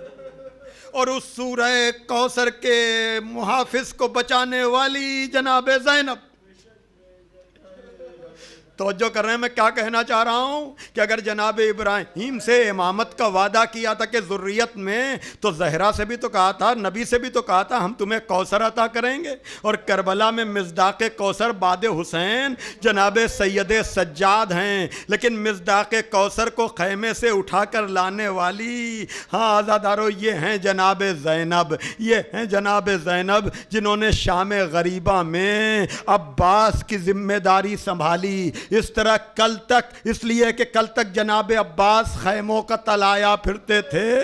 اور اس سورہ کوثر کے محافظ کو بچانے والی جناب زینب۔ توجہ کر رہے ہیں میں کیا کہنا چاہ رہا ہوں کہ اگر جناب ابراہیم سے امامت کا وعدہ کیا تھا کہ ذریت میں، تو زہرا سے بھی تو کہا تھا، نبی سے بھی تو کہا تھا ہم تمہیں کوثر عطا کریں گے، اور کربلا میں مصداق کوثر بعد حسین جناب سید سجاد ہیں، لیکن مصداق کوثر کو خیمے سے اٹھا کر لانے والی ہاں عزادارو یہ ہیں جناب زینب، یہ ہیں جناب زینب جنہوں نے شام غریبہ میں عباس کی ذمہ داری سنبھالی۔ اس طرح کل تک، اس لیے کہ کل تک جناب عباس خیموں کا تلایا پھرتے تھے۔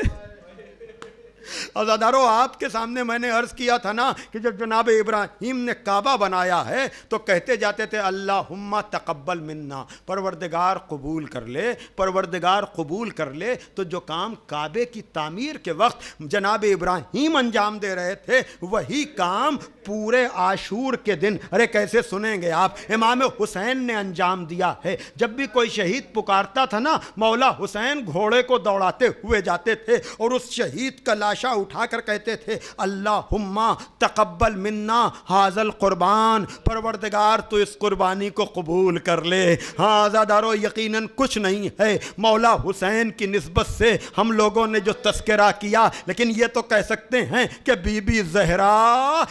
عزادارو آپ کے سامنے میں نے عرض کیا تھا نا کہ جب جناب ابراہیم نے کعبہ بنایا ہے تو کہتے جاتے تھے اللہم تقبل منا، پروردگار قبول کر لے، پروردگار قبول کر لے۔ تو جو کام کعبے کی تعمیر کے وقت جناب ابراہیم انجام دے رہے تھے وہی کام پورے عاشور کے دن، ارے کیسے سنیں گے آپ، امام حسین نے انجام دیا ہے۔ جب بھی کوئی شہید پکارتا تھا نا مولا حسین گھوڑے کو دوڑاتے ہوئے جاتے تھے اور اس شہید کا لاشا اٹھا کر کہتے تھے اللہم تقبل منا ھذا القربان، پروردگار تو اس قربانی کو قبول کر لے۔ ہاں عزادارو یقیناً کچھ نہیں ہے مولا حسین کی نسبت سے ہم لوگوں نے جو تذکرہ کیا، لیکن یہ تو کہہ سکتے ہیں کہ بی بی زہرا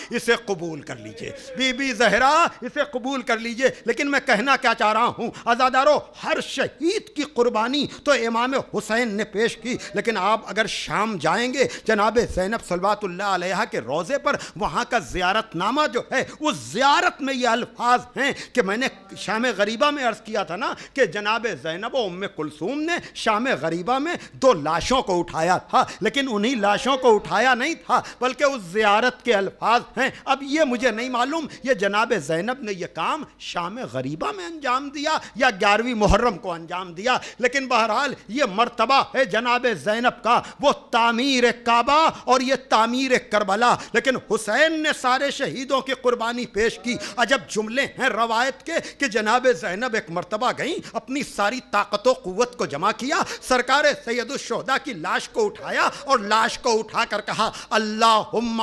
اسے قبول کر لیجئے، بی بی زہرا اسے قبول کر لیجئے۔ لیکن میں کہنا کیا چاہ رہا ہوں عزادارو، ہر شہید کی قربانی تو امام حسین نے پیش کی، لیکن آپ اگر شام جائیں گے جناب زینب صلوات اللہ علیہا کے روضے پر، وہاں کا زیارت نامہ جو ہے اس زیارت میں یہ الفاظ ہیں کہ میں نے شام غریبہ میں عرض کیا تھا نا کہ جناب زینب و ام کلثوم نے شام غریبہ میں 2 لاشوں کو اٹھایا تھا، لیکن انہی لاشوں کو اٹھایا نہیں تھا بلکہ اس زیارت کے الفاظ ہیں۔ اب یہ مجھے نہیں معلوم یہ جناب زینب نے یہ کام شام غریبہ میں انجام دیا یا 11ویں محرم کو انجام دیا، لیکن بہرحال یہ مرتبہ ہے جناب زینب کا، وہ تعمیر کعبہ کعبہ اور یہ تعمیر کربلا، لیکن حسین نے سارے شہیدوں کی قربانی پیش کی۔ عجب جملے ہیں روایت کے کہ جناب زینب ایک مرتبہ گئیں، اپنی ساری طاقت و قوت کو جمع کیا، سرکار سید الشہداء کی لاش کو اٹھایا اور لاش کو اٹھا کر کہا اللہم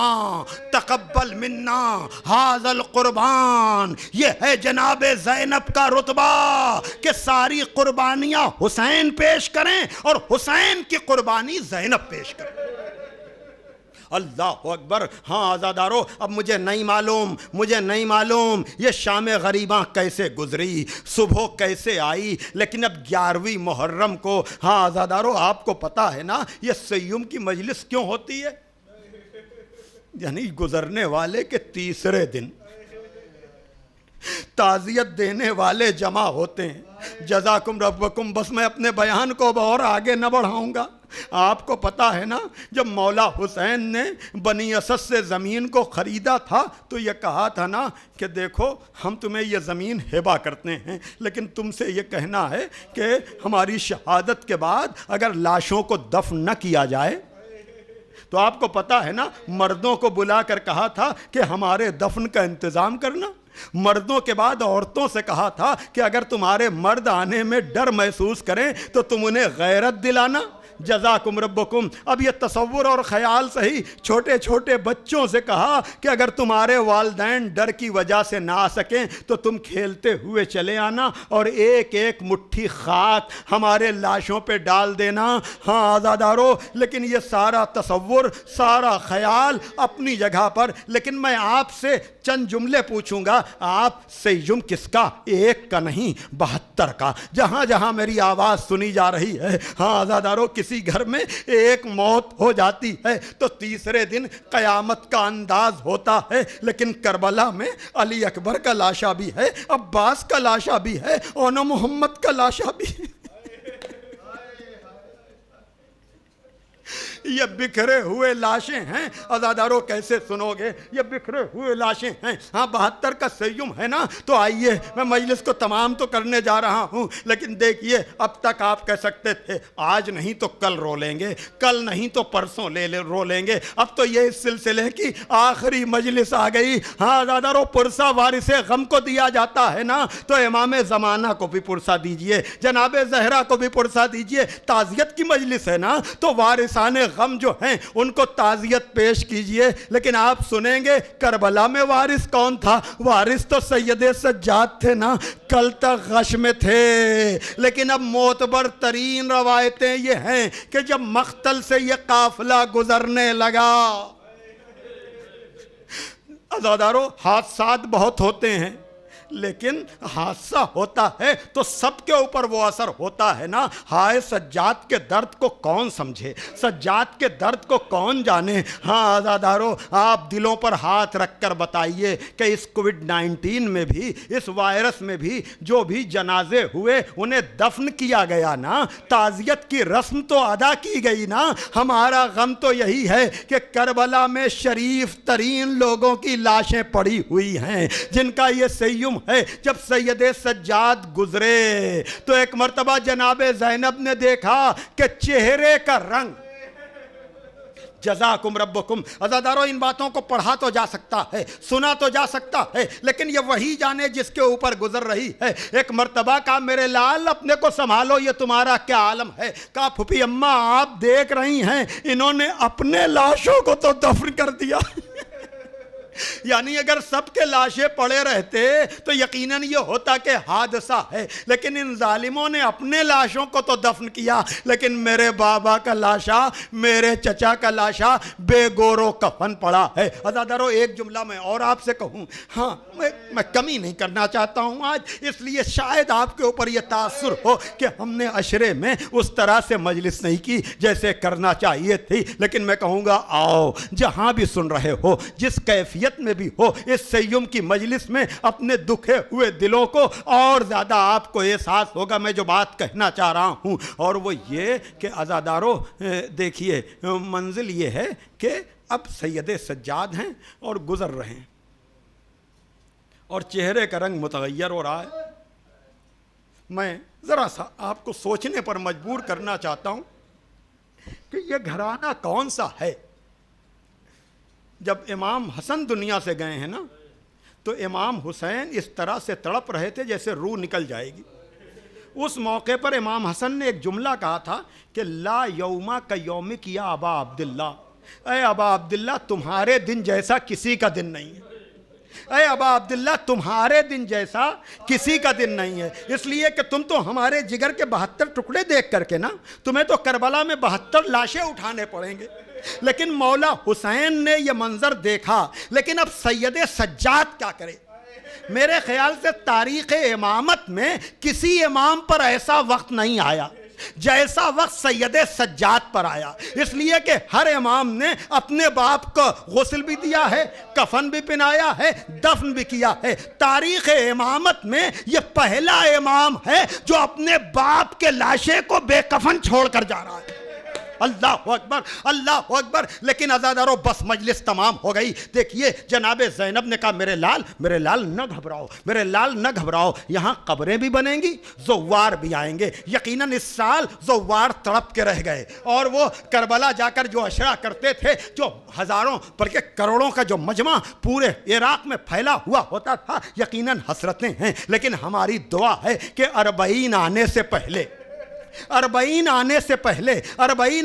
تقبل منا ھذا القربان۔ یہ ہے جناب زینب کا رتبہ کہ ساری قربانیاں حسین پیش کریں اور حسین کی قربانی زینب پیش کریں۔ اللہ اکبر۔ ہاں آزادارو، اب مجھے نہیں معلوم یہ شام غریباں کیسے گزری، صبح کیسے آئی، لیکن اب 11ویں محرم کو، ہاں آزادارو آپ کو پتا ہے نا یہ سیوم کی مجلس کیوں ہوتی ہے؟ یعنی گزرنے والے کے تیسرے دن تعزیت دینے والے جمع ہوتے ہیں۔ جزاکم ربکم۔ بس میں اپنے بیان کو اب اور آگے نہ بڑھاؤں گا۔ آپ کو پتا ہے نا جب مولا حسین نے بنی اسد سے زمین کو خریدا تھا تو یہ کہا تھا نا کہ دیکھو ہم تمہیں یہ زمین ہبہ کرتے ہیں، لیکن تم سے یہ کہنا ہے کہ ہماری شہادت کے بعد اگر لاشوں کو دفن نہ کیا جائے تو آپ کو پتا ہے نا مردوں کو بلا کر کہا تھا کہ ہمارے دفن کا انتظام کرنا۔ مردوں کے بعد عورتوں سے کہا تھا کہ اگر تمہارے مرد آنے میں ڈر محسوس کریں تو تم انہیں غیرت دلانا۔ جزاکم ربکم۔ اب یہ تصور اور خیال صحیح چھوٹے چھوٹے بچوں سے کہا کہ اگر تمہارے والدین ڈر کی وجہ سے نہ آ سکیں تو تم کھیلتے ہوئے چلے آنا اور ایک ایک مٹھی خاک ہمارے لاشوں پہ ڈال دینا۔ ہاں آزادارو، لیکن یہ سارا تصور، سارا خیال اپنی جگہ پر، لیکن میں آپ سے چند جملے پوچھوں گا۔ آپ سیوم کس کا؟ ایک کا نہیں، 72 کا۔ جہاں جہاں میری آواز سنی جا رہی ہے، ہاں آزادارو، کسی گھر میں ایک موت ہو جاتی ہے تو تیسرے دن قیامت کا انداز ہوتا ہے، لیکن کربلا میں علی اکبر کا لاشا بھی ہے، عباس کا لاشا بھی ہے، اور محمد کا لاشا بھی ہے۔ یہ بکھرے ہوئے لاشیں ہیں عزادارو، کیسے سنو گے؟ یہ بکھرے ہوئے لاشیں ہیں۔ ہاں 72 کا سیوم ہے نا، تو آئیے میں مجلس کو تمام تو کرنے جا رہا ہوں، لیکن دیکھیے اب تک آپ کہہ سکتے تھے آج نہیں تو کل رو لیں گے، کل نہیں تو پرسوں رو لیں گے، اب تو یہ اس سلسلے کی آخری مجلس آ گئی۔ ہاں عزادارو، پرسہ وارث غم کو دیا جاتا ہے نا، تو امام زمانہ کو بھی پرسہ دیجئے، جناب زہرا کو بھی پرسہ دیجئے۔ تعزیت کی مجلس ہے نا، تو وارثان غم جو ہیں ان کو تعزیت پیش کیجئے۔ لیکن آپ سنیں گے کربلا میں وارث کون تھا؟ وارث تو سید سجاد تھے نا، کل تک غش میں تھے، لیکن اب معتبر ترین روایتیں یہ ہیں کہ جب مقتل سے یہ قافلہ گزرنے لگا، عزادارو حادثات بہت ہوتے ہیں، لیکن حادثہ ہوتا ہے تو سب کے اوپر وہ اثر ہوتا ہے نا۔ ہائے سجاد کے درد کو کون سمجھے، سجاد کے درد کو کون جانے۔ ہاں عزادارو، آپ دلوں پر ہاتھ رکھ کر بتائیے کہ اس کووڈ-19 میں بھی، اس وائرس میں بھی جو بھی جنازے ہوئے انہیں دفن کیا گیا نا، تعزیت کی رسم تو ادا کی گئی نا۔ ہمارا غم تو یہی ہے کہ کربلا میں شریف ترین لوگوں کی لاشیں پڑی ہوئی ہیں جن کا یہ سیوم ہے۔ جب سید سجاد گزرے تو ایک مرتبہ جناب زینب نے دیکھا کہ چہرے کا رنگ، جزاکم ربکم۔ عزادارو، ان باتوں کو پڑھا تو جا سکتا ہے، سنا تو جا سکتا ہے، لیکن یہ وہی جانے جس کے اوپر گزر رہی ہے۔ ایک مرتبہ کہا میرے لال اپنے کو سنبھالو، یہ تمہارا کیا عالم ہے؟ کہا پھوپھی اماں آپ دیکھ رہی ہیں انہوں نے اپنے لاشوں کو تو دفن کر دیا۔ یعنی اگر سب کے لاشیں پڑے رہتے تو یقیناً یہ ہوتا کہ حادثہ ہے، لیکن ان ظالموں نے اپنے لاشوں کو تو دفن کیا، لیکن میرے بابا کا لاشا، میرے چچا کا لاشا بے گور و کفن پڑا ہے۔ عزادارو، ایک جملہ میں اور آپ سے کہوں، ہاں میں کمی نہیں کرنا چاہتا ہوں آج، اس لیے شاید آپ کے اوپر یہ تاثر ہو کہ ہم نے عشرے میں اس طرح سے مجلس نہیں کی جیسے کرنا چاہیے تھی، لیکن میں کہوں گا آؤ جہاں بھی سن رہے ہو، جس کیفیت میں بھی ہو، اس سیوم کی مجلس میں اپنے دکھے ہوئے دلوں کو اور زیادہ آپ کو احساس ہوگا میں جو بات کہنا چاہ رہا ہوں، اور وہ یہ کہ عزادارو دیکھیے منزل یہ ہے کہ اب سید سجاد ہیں اور گزر رہے ہیں اور چہرے کا رنگ متغیر ہو رہا ہے۔ میں ذرا سا آپ کو سوچنے پر مجبور کرنا چاہتا ہوں کہ یہ گھرانہ کون سا ہے جب امام حسن دنیا سے گئے ہیں نا تو امام حسین اس طرح سے تڑپ رہے تھے جیسے روح نکل جائے گی. اس موقع پر امام حسن نے ایک جملہ کہا تھا کہ لا یوما کا یومک یا ابا عبداللہ، اے ابا عبداللہ تمہارے دن جیسا کسی کا دن نہیں ہے. اے ابا عبداللہ تمہارے دن جیسا کسی کا دن نہیں ہے. اس لیے کہ تم تو ہمارے جگر کے 72 ٹکڑے دیکھ کر کے نا تمہیں تو کربلا میں 72 لاشیں اٹھانے پڑیں گے. لیکن مولا حسین نے یہ منظر دیکھا. لیکن اب سید سجاد کیا کرے؟ میرے خیال سے تاریخ امامت میں کسی امام پر ایسا وقت نہیں آیا جیسا وقت سید سجاد پر آیا. اس لیے کہ ہر امام نے اپنے باپ کو غسل بھی دیا ہے، کفن بھی پہنایا ہے، دفن بھی کیا ہے. تاریخ امامت میں یہ پہلا امام ہے جو اپنے باپ کے لاشے کو بے کفن چھوڑ کر جا رہا ہے. اللہ اکبر، اللہ اکبر. لیکن عزادارو بس مجلس تمام ہو گئی. دیکھیے جناب زینب نے کہا میرے لال نہ گھبراؤ، میرے لال نہ گھبراؤ، یہاں قبریں بھی بنیں گی، زوار بھی آئیں گے. یقیناً اس سال زوار تڑپ کے رہ گئے اور وہ کربلا جا کر جو اشرا کرتے تھے، جو ہزاروں بلکہ کروڑوں کا جو مجمع پورے عراق میں پھیلا ہوا ہوتا تھا، یقیناً حسرتیں ہیں. لیکن ہماری دعا ہے کہ 40 آنے سے پہلے 40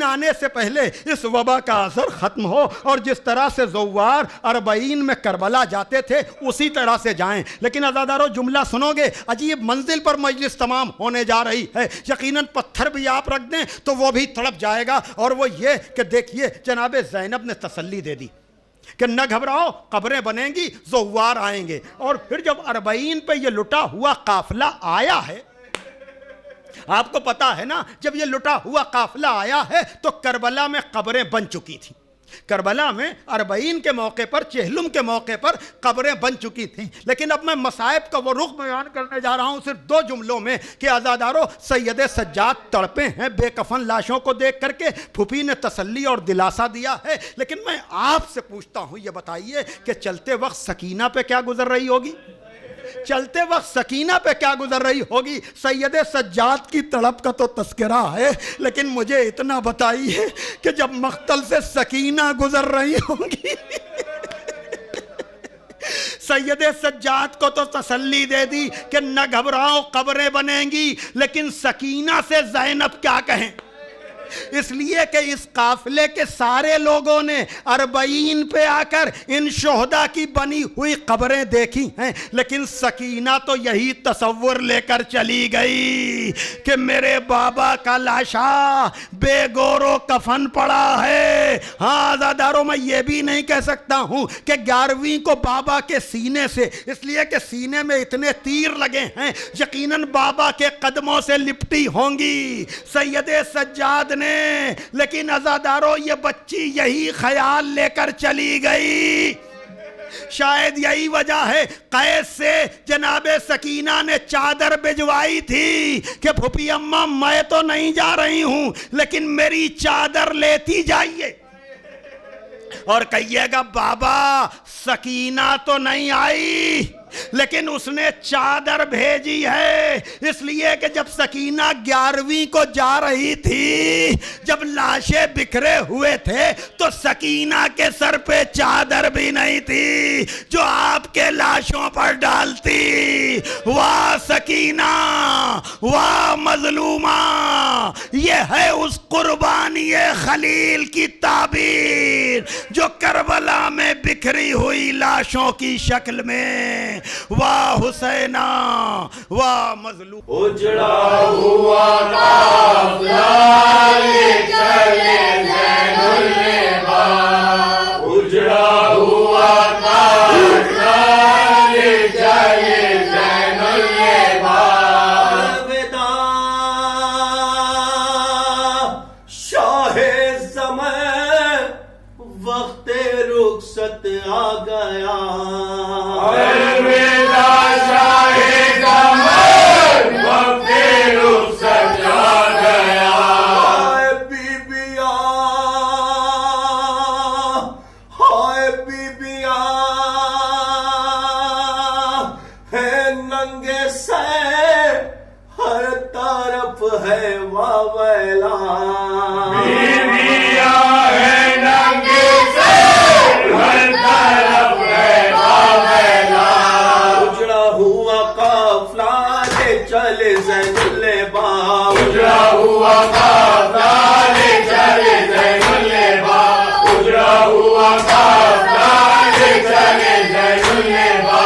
آنے سے پہلے اس وبا کا اثر ختم ہو اور جس طرح سے زوار 40 میں کربلا جاتے تھے اسی طرح سے جائیں. لیکن عزادارو جملہ سنو گے، عجیب منزل پر مجلس تمام ہونے جا رہی ہے. یقیناً پتھر بھی آپ رکھ دیں تو وہ بھی تڑپ جائے گا. اور وہ یہ کہ دیکھیے جناب زینب نے تسلی دے دی کہ نہ گھبراؤ، قبریں بنیں گی، زوار آئیں گے. اور پھر جب 40 پہ یہ لٹا ہوا قافلہ آیا ہے، آپ کو پتا ہے نا جب یہ لٹا ہوا قافلہ آیا ہے تو کربلا میں قبریں بن چکی تھیں. کربلا میں 40 کے موقع پر، چہلم کے موقع پر قبریں بن چکی تھیں. لیکن اب میں مصائب کا وہ رخ بیان کرنے جا رہا ہوں صرف 2 جملوں میں کہ عزادارو سید سجاد تڑپے ہیں بے کفن لاشوں کو دیکھ کر کے. پھوپھی نے تسلی اور دلاسا دیا ہے. لیکن میں آپ سے پوچھتا ہوں، یہ بتائیے کہ چلتے وقت سکینہ پہ کیا گزر رہی ہوگی؟ چلتے وقت سکینہ پہ کیا گزر رہی ہوگی؟ سید سجاد کی تڑپ کا تو تذکرہ ہے، لیکن مجھے اتنا بتائیے کہ جب مقتل سے سکینہ گزر رہی ہوگی سید سجاد کو تو تسلی دے دی کہ نہ گھبراؤ قبریں بنیں گی. لیکن سکینہ سے زینب کیا کہیں؟ اس لیے کہ اس قافلے کے سارے لوگوں نے 40 پہ آ کر ان شہداء کی بنی ہوئی قبریں دیکھی ہیں. لیکن سکینہ تو یہی تصور لے کر چلی گئی کہ میرے بابا کا لاشا بے گور و کفن پڑا ہے. ہاں عزاداروں میں یہ بھی نہیں کہہ سکتا ہوں کہ 11ویں کو بابا کے سینے سے، اس لیے کہ سینے میں اتنے تیر لگے ہیں، یقیناً بابا کے قدموں سے لپٹی ہوں گی سید سجاد نے. لیکن عزادارو یہ بچی یہی خیال لے کر چلی گئی. شاید یہی وجہ ہے قیس سے جناب سکینہ نے چادر بھجوائی تھی کہ پھوپھی اماں میں تو نہیں جا رہی ہوں لیکن میری چادر لیتی جائیے اور کہیے گا بابا سکینہ تو نہیں آئی لیکن اس نے چادر بھیجی ہے. اس لیے کہ جب سکینہ 11ویں کو جا رہی تھی، جب لاشیں بکھرے ہوئے تھے تو سکینہ کے سر پہ چادر بھی نہیں تھی جو آپ کے لاشوں پر ڈالتی. واہ سکینہ، واہ مظلومہ، یہ ہے اس قربانی خلیل کی تعبیر جو کربلا میں بکھری ہوئی لاشوں کی شکل میں. واہ حسینہ، واہ مظلوم. اجڑا ہوا قافلہ چلے زین العباد، اجڑا ہوا قافلہ چلے زین العباد. الوداع شاہ زمان، وقت رخصت آ گیا. ہر طرف ہے باویلا اجڑا ہوا قافلہ لے چلے زین اللبا اجڑا ہوا قافلہ لے چلے زین اللبا اجڑا ہوا قافلہ لے چلے زین اللبا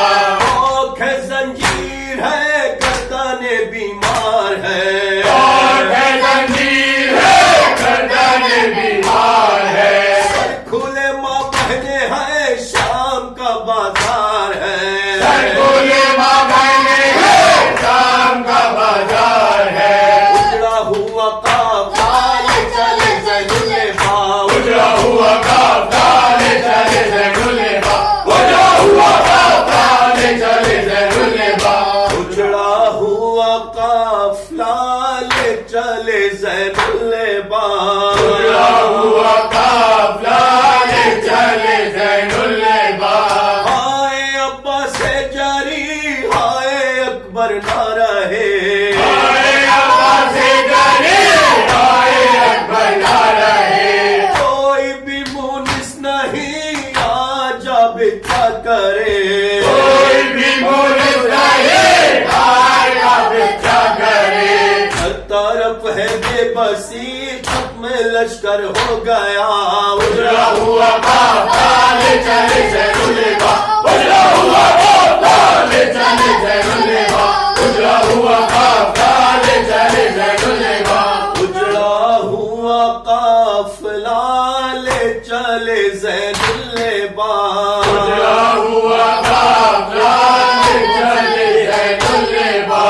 آنکھ ہے زنجیر ہے گردن بیمار ہے آنکھ ہے زنجیر ہے گردن بیمار ہے سر کھلے ماں بہنے ہیں شام کا بازار ہے سر کھلے ماں بہنے ہیں شام کا بازار ہے اجڑا ہوا قافلہ لے چلے زین اللبا اجڑا ہوا قافلہ لے چلے زین اللبا اجڑا ہوا قافلہ لے چلے زین اللبا اجڑا ہوا قافلہ لے چلے زین اللبا اجڑا ہوا قافلہ لے چلے زین اللبا ہائے ابا سے جری ہائے اکبر نہ رہے ہائے ابا سے جری ہائے اکبر نہ رہے کوئی بھی مونس نہیں آجا بچا کرے کوئی بھی مونس نہیں آجا بچا کرے ہر طرف ہے بے بسی چھت میں لشکر ہو گیا اجڑا ہوا قافلہ لے چلے زین اللبا اجڑا ہوا قافلہ لے چلے زین اللبا اجڑا ہوا قافلہ لے چلے زین اللبا اجڑا ہوا قافلہ لے چلے زین اللبا اجڑا ہوا قافلہ لے چلے زین اللبا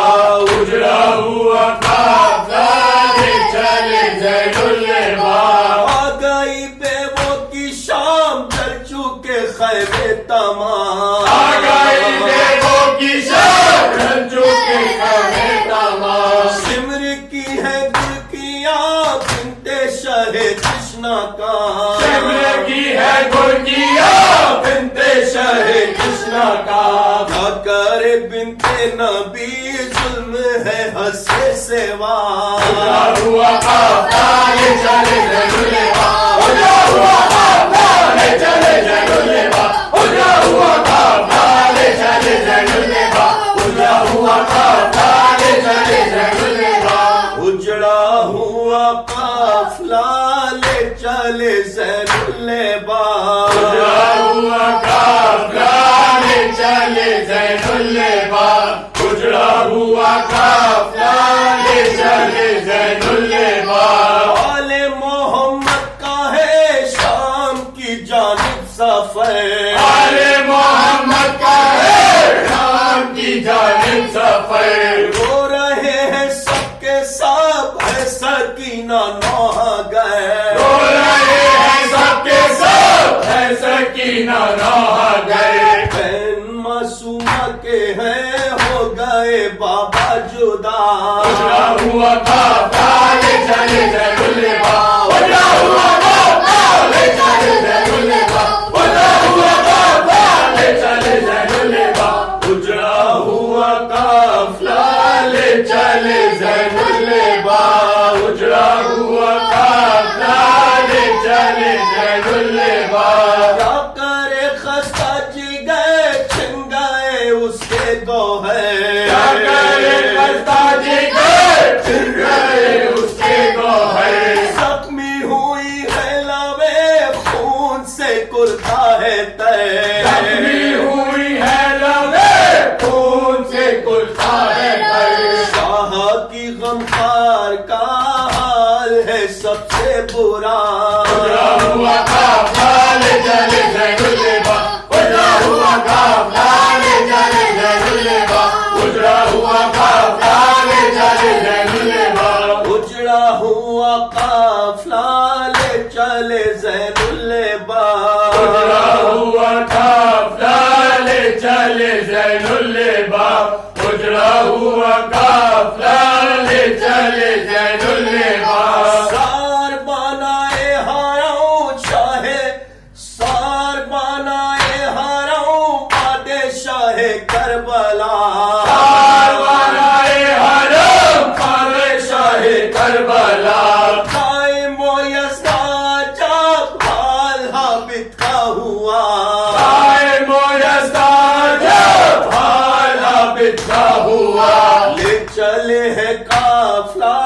اجڑا ہوا قافلہ لے چلے زین اللبا آ گئی بیووں کی شام چل چکے خیمے تمام آ گئی بیووں کی شام چل چکے خیمے تمام سمر کی ہے گلکیاں بنتے شہ تشنا کا سمر کی ہے گلکیاں بنتے شہ تشنا کا نہ کرے بنتے نبی ظلم ہے حسے سوا اجڑا ہوا قافلہ لے چلے زین اللبا اجڑا ہوا قافلہ لے چلے زین اللبا اجڑا ہوا قافلہ لے چلے زین اللبا اجڑا ہوا قافلہ لے چلے زین اللبا اجڑا ہوا قافلہ لے چلے زین اللبا اجڑا ہوا قافلہ لے چلے زین اللبا اجڑا ہوا قافلہ لے چلے زین اللبا آل محمد کا ہے شام کی جانب سفر آل محمد کا ہے شام کی جانب سفر رو رہے ہیں سب کے سب ہے سکینہ نوحہ گئے رو رہے ہیں سب کے سب ہے سکینہ نوحہ گئے بہن معصومہ کے ہیں ہو گئے بابا جدا اجڑا ہوا قافلہ لے چلے زین اللبا اجڑا ہوا قافلہ لے چلے زین اللبا اجڑا ہوا قافلہ لے چلے زین اللبا اجڑا ہوا قافلہ لے چلے زین اللبا اجڑا ہوا قافلہ لے چلے زین اللبا کیا کرے خستہ جی گئے چھن گئے اس کے گوہر کیا کرے خستہ جی گئے چھن گئے اس کے گوہر زخمی ہوئی ہے لبے خون سے کرتا ہے تے زخمی ہوئی ہے لبے خون سے کرتا ہے تے شاہ کی غمخوار کا حال ہے سب سے برا اجڑا ہوا قافلہ لے چلے زین اللبا اجڑا ہوا قافلہ لے چلے زین اللبا اجڑا ہوا قافلہ لے چلے زین اللبا اجڑا ہوا قافلہ لے چلے زین اللبا اجڑا ہوا قافلہ لے چلے زین اللبا اجڑا ہوا قافلہ لے چلے زین اللبا سار بنائے ہراؤں چاہے سار بنائے ہراؤں بادشاہ کربلا سار بنائے ہراؤں بادشاہ کربلا قائم و یسنا جب حال حابت کا ہوا قافلہ